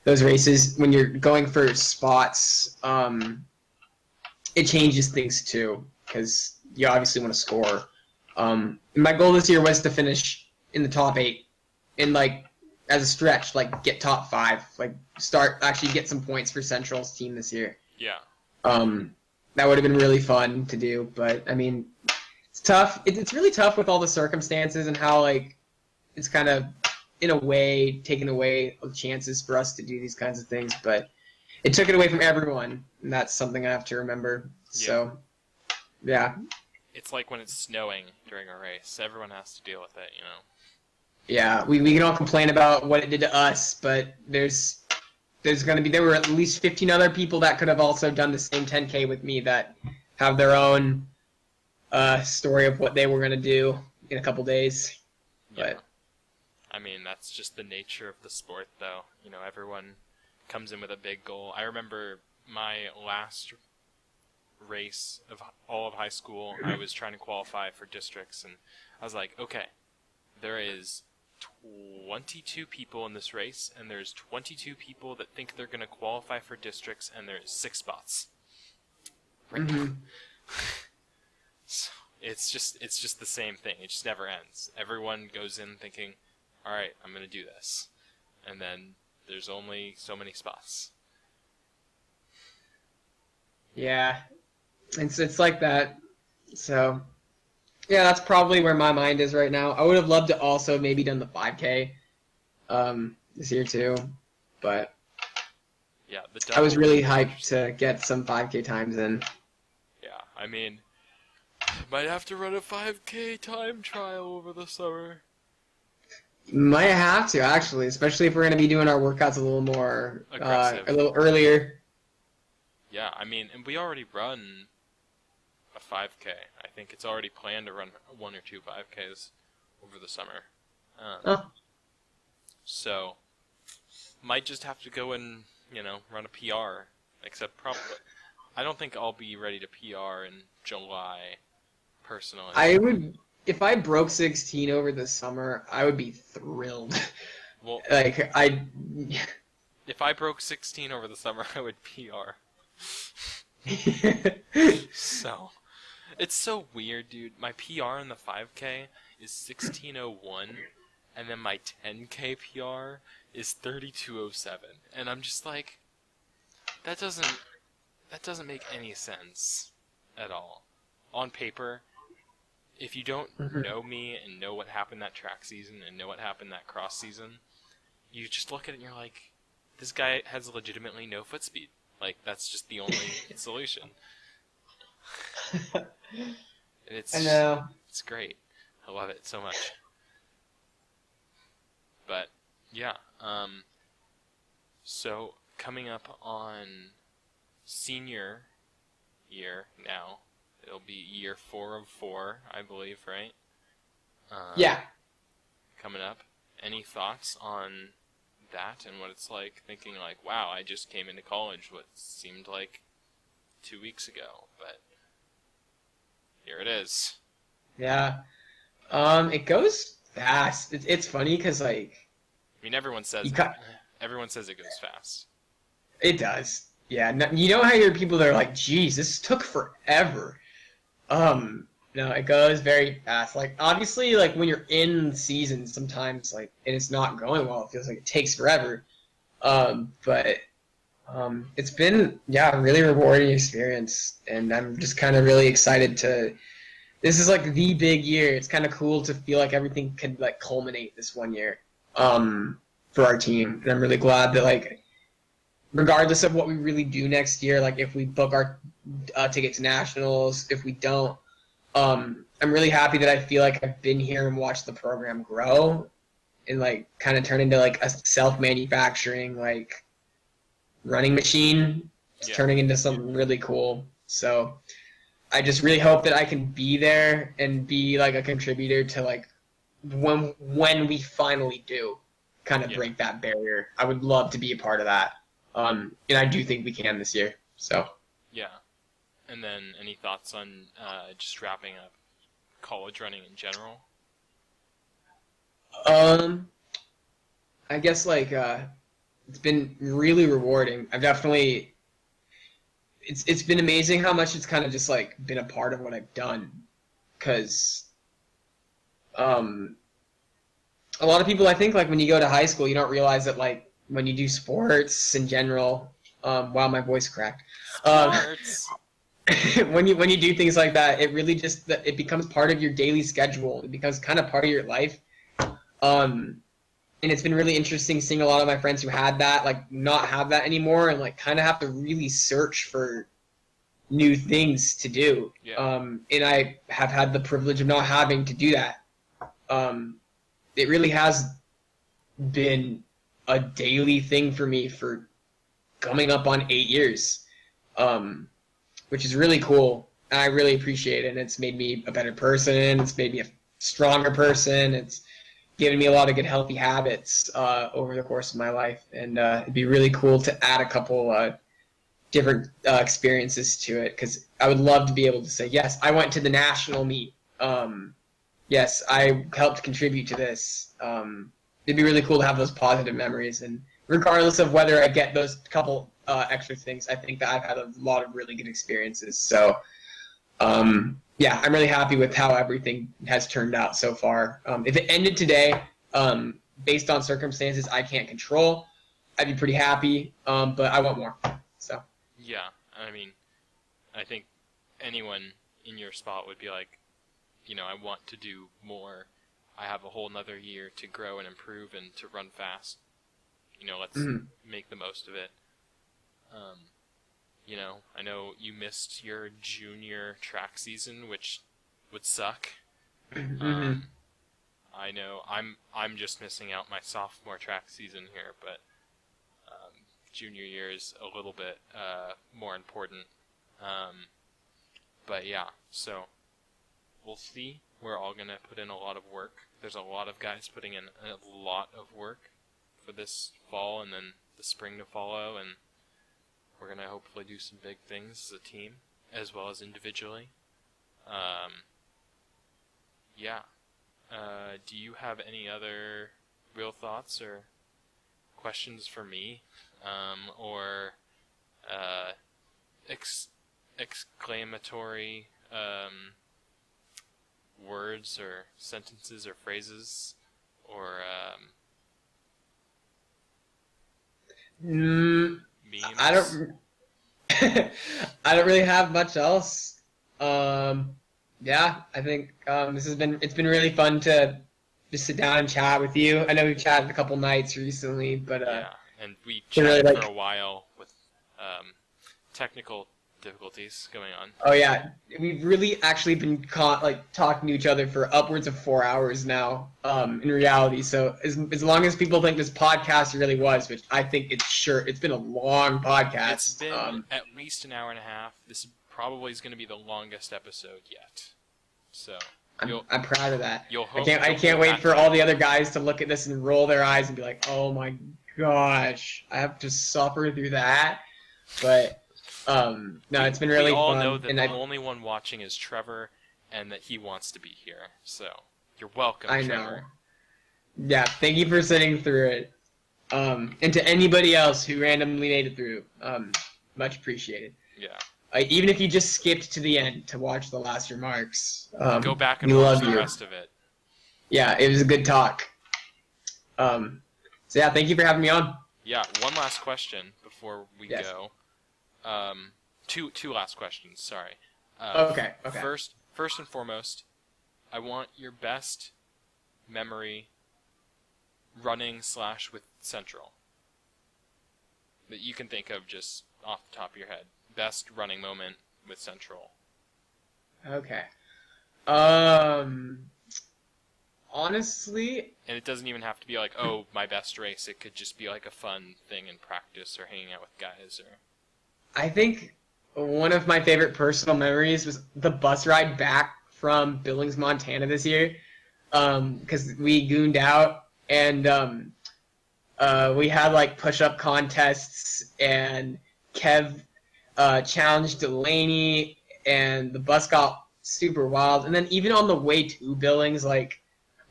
those races, when you're going for spots, it changes things too, because you obviously want to score. My goal this year was to finish in the top 8, and, like, as a stretch, like, get top 5, like, actually get some points for Central's team this year. Yeah. That would have been really fun to do, but I mean, it's tough. It's really tough with all the circumstances and how, like, it's kind of, in a way, taken away of chances for us to do these kinds of things, but it took it away from everyone, and that's something I have to remember. Yeah. So, yeah. It's like when it's snowing during a race. Everyone has to deal with it, you know? Yeah, we can all complain about what it did to us, but there's going to be, there were at least 15 other people that could have also done the same 10K with me that have their own story of what they were going to do in a couple days. Yeah. But I mean, that's just the nature of the sport, though. You know, everyone comes in with a big goal. I remember my last race of all of high school, I was trying to qualify for districts, and I was like, okay, there is 22 people in this race, and there's 22 people that think they're going to qualify for districts, and there's 6 spots. Right. So it's just the same thing. It just never ends. Everyone goes in thinking, all right, I'm going to do this. And then there's only so many spots. yeah, it's like that. So, yeah, that's probably where my mind is right now. I would have loved to also maybe done the 5K this year too, but Yeah, I was really hyped to get some 5K times in. Yeah, I mean, might have to run a 5K time trial over the summer. Might have to, actually, especially if we're going to be doing our workouts a little more, Aggressive. a little earlier. Yeah, I mean, and we already run a 5K. I think it's already planned to run 1 or 2 5Ks over the summer. So, might just have to go and, you know, run a PR. Except probably, I don't think I'll be ready to PR in July, personally. I would, if I broke 16 over the summer, I would be thrilled. Well, Like, if I broke 16 over the summer, I would PR. So, it's so weird, dude. My PR in the 5K is 16:01, and then my 10K PR is 32:07, and I'm just like, that doesn't make any sense at all. On paper, if you don't know me and know what happened that track season and know what happened that cross season, you just look at it and you're like, this guy has legitimately no foot speed. Like, that's just the only solution. I know. It's great. I love it so much. But, yeah. So, coming up on senior year now, it'll be year 4 of 4, I believe, right? Yeah. Coming up. Any thoughts on that and what it's like, thinking like, wow, I just came into college what seemed like 2 weeks ago, but here it is. Yeah. It goes fast. It's funny because, like, I mean, everyone says it goes fast. it does. Yeah, you know how you're people that are like, geez, this took forever. No, it goes very fast. Like, obviously, like, when you're in season, sometimes, like, and it's not going well, it feels like it takes forever. But it's been, yeah, a really rewarding experience, and I'm just kind of really excited to. This is like the big year. It's kind of cool to feel like everything could like culminate this one year, for our team, and I'm really glad that like, regardless of what we really do next year, like if we book our ticket to nationals, if we don't, I'm really happy that I feel like I've been here and watched the program grow, and like kind of turn into like a self-manufacturing like running machine. It's turning into something really cool. So I just really hope that I can be there and be like a contributor to like when we finally do kind of break that barrier. I would love to be a part of that. And I do think we can this year. So yeah. And then any thoughts on just wrapping up college running in general? I guess like it's been really rewarding. I've definitely it's been amazing how much it's kind of just like been a part of what I've done, because a lot of people, I think, like when you go to high school, you don't realize that like when you do sports in general, wow, my voice cracked. Sports. When you do things like that, it really just it becomes part of your daily schedule. It becomes kind of part of your life. And it's been really interesting seeing a lot of my friends who had that like not have that anymore, and like kind of have to really search for new things to do. And I have had the privilege of not having to do that. It really has been a daily thing for me for coming up on 8 years, which is really cool. And I really appreciate it. And it's made me a better person. It's made me a stronger person. It's given me a lot of good, healthy habits over the course of my life. And it'd be really cool to add a couple different experiences to it, because I would love to be able to say, yes, I went to the national meet. Yes, I helped contribute to this. It'd be really cool to have those positive memories. And regardless of whether I get those couple extra things, I think that I've had a lot of really good experiences. So, yeah, I'm really happy with how everything has turned out so far. If it ended today, based on circumstances I can't control, I'd be pretty happy, but I want more. So. Yeah, I mean, I think anyone in your spot would be like, you know, I want to do more. I have a whole nother year to grow and improve and to run fast. You know, let's make the most of it. You know, I know you missed your junior track season, which would suck. I know I'm just missing out my sophomore track season here, but junior year is a little bit more important. But yeah, so we'll see. We're all going to put in a lot of work. There's a lot of guys putting in a lot of work for this fall and then the spring to follow, and we're going to hopefully do some big things as a team as well as individually. Yeah. Do you have any other real thoughts or questions for me? Or exclamatory words or sentences or phrases or memes? I don't I don't really have much else. Yeah, I think it's been really fun to just sit down and chat with you. I know we've chatted a couple nights recently, but yeah, and we chatted really, for a while with technical difficulties going on. Oh yeah, we've really actually been talking to each other for upwards of 4 hours now. In reality, so as long as people think this podcast really was, which I think it's been a long podcast. It's been at least an hour and a half. This probably is going to be the longest episode yet. So I'm proud of that. I can't wait for all the other guys to look at this and roll their eyes and be like, "Oh my gosh, I have to suffer through that." But no, it's been really fun. We all know that the only one watching is Trevor, and that he wants to be here. So you're welcome, Trevor. I know. Yeah, thank you for sitting through it. And to anybody else who randomly made it through, much appreciated. Yeah. Even if you just skipped to the end to watch the last remarks, Go back and we watch love the you. rest of it. Yeah, it was a good talk. So yeah, thank you for having me on. Yeah, one last question before we Yes. go. Two last questions, sorry. Okay. First and foremost, I want your best memory running / with Central that you can think of just off the top of your head. Best running moment with Central. Okay. Honestly, And it doesn't even have to be like, oh, my best race. It could just be like a fun thing in practice or hanging out with guys. Or I think one of my favorite personal memories was the bus ride back from Billings, Montana this year. Because we gooned out and we had like push-up contests and Kev challenged Delaney and the bus got super wild. And then even on the way to Billings, like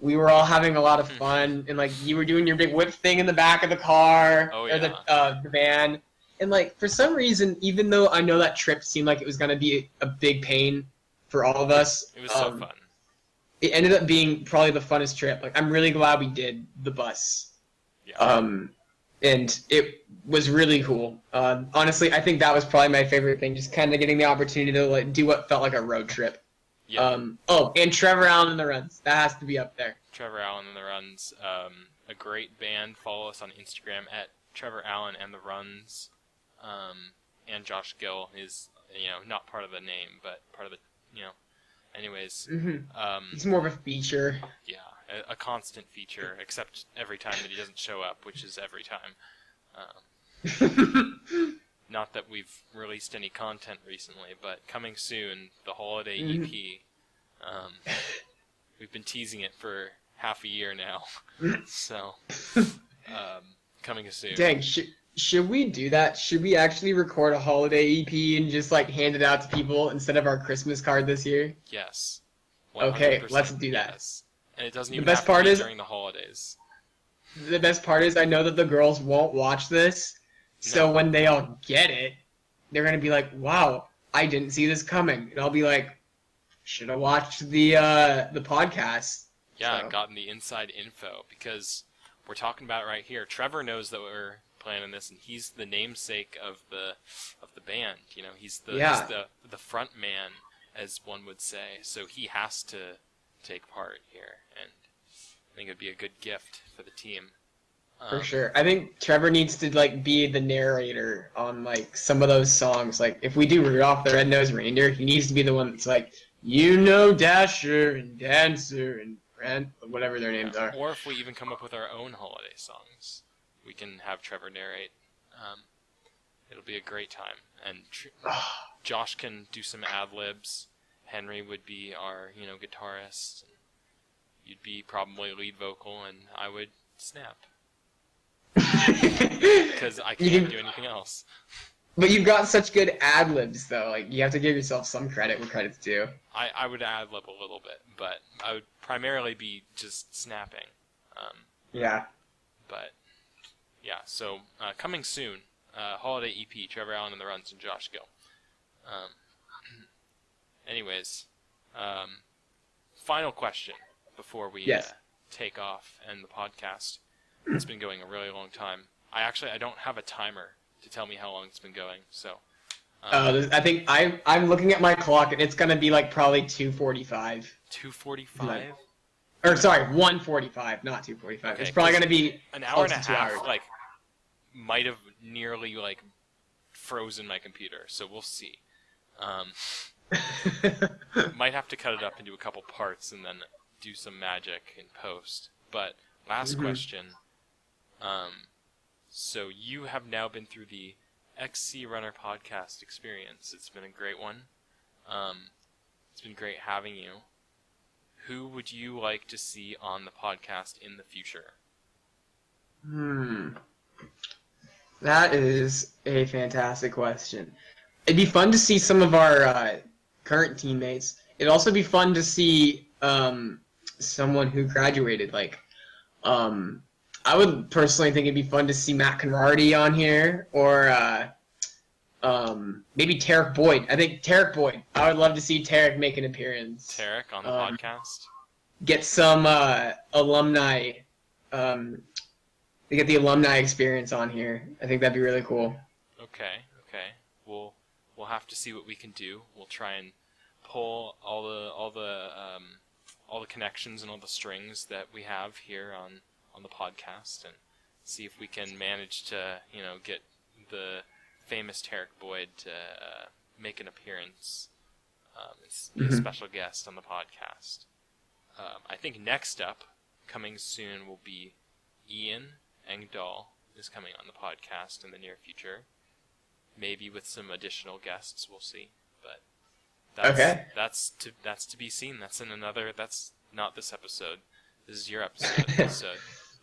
we were all having a lot of fun and like you were doing your big whip thing in the back of the car or the van. And like for some reason, even though I know that trip seemed like it was gonna be a big pain for all of us, it was so fun. It ended up being probably the funnest trip. Like I'm really glad we did the bus. Yeah. And it was really cool. Honestly, I think that was probably my favorite thing, just kind of getting the opportunity to like do what felt like a road trip. Yeah. And Trevor Allen and the Runs. That has to be up there. Trevor Allen and the Runs. A great band. Follow us on Instagram at Trevor Allen and the Runs. And Josh Gill is, not part of the name, but part of the, anyways. It's more of a feature. Yeah, a constant feature, except every time that he doesn't show up, which is every time. Not that we've released any content recently, but coming soon, the holiday EP. We've been teasing it for half a year now, so coming soon. Dang, should we do that? Should we actually record a holiday EP and just like hand it out to people instead of our Christmas card this year? Yes. 100%. Okay, let's do that. Yes. And it doesn't even best have to part be is- during the holidays. The best part is I know that the girls won't watch this, so when they all get it, they're gonna be like, "Wow, I didn't see this coming," and I'll be like, "Should have watched the podcast." Yeah, So. gotten the inside info, because we're talking about it right here. Trevor knows that we're planning this, and he's the namesake of the band. He's the front man, as one would say. So he has to take part here, and I think it'd be a good gift for the team. For sure. I think Trevor needs to like be the narrator on like some of those songs. Like if we do Rudolph the Red-Nosed Reindeer, he needs to be the one that's like, Dasher and Dancer and Brent, whatever their names are. Or if we even come up with our own holiday songs, we can have Trevor narrate. It'll be a great time. And Josh can do some ad-libs. Henry would be our, guitarist. You'd be probably lead vocal, and I would snap. Because I can't do anything else. But you've got such good ad-libs, though. Like, you have to give yourself some credit where credit's due. I would ad-lib a little bit, but I would primarily be just snapping. Yeah. But, yeah, so coming soon, holiday EP, Trevor Allen and the Runs and Josh Gill. Anyways, final question before we take off and the podcast. It's been going a really long time. I don't have a timer to tell me how long it's been going, so... I think I'm looking at my clock, and it's going to be like probably 2:45. 2:45? Or sorry, 1:45, not 2:45. Okay, it's probably going to be an hour and a close to 2 half, hours. might have nearly, frozen my computer, so we'll see. Might have to cut it up into a couple parts and then do some magic in post. But last question. So you have now been through the XCRunner podcast experience. It's been a great one. It's been great having you. Who would you like to see on the podcast in the future? That is a fantastic question. It'd be fun to see some of our current teammates. It'd also be fun to see someone who graduated. I would personally think it'd be fun to see Matt Conrarty on here, or maybe Tarek Boyd. I think Tarek Boyd. I would love to see Tarek make an appearance. Tarek on the podcast. Get some alumni. They get the alumni experience on here. I think that'd be really cool. Okay. We'll have to see what we can do. We'll try and pull all the connections and all the strings that we have here on the podcast, and see if we can manage to get the famous Tarek Boyd to make an appearance, be a special guest on the podcast. I think next up, coming soon, will be Ian Engdahl is coming on the podcast in the near future. Maybe with some additional guests, we'll see. But that's to be seen. That's not this episode. This is your episode. So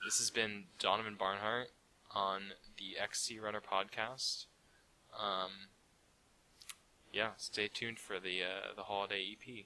this has been Donovan Barnhart on the XCRunner podcast. Stay tuned for the holiday EP.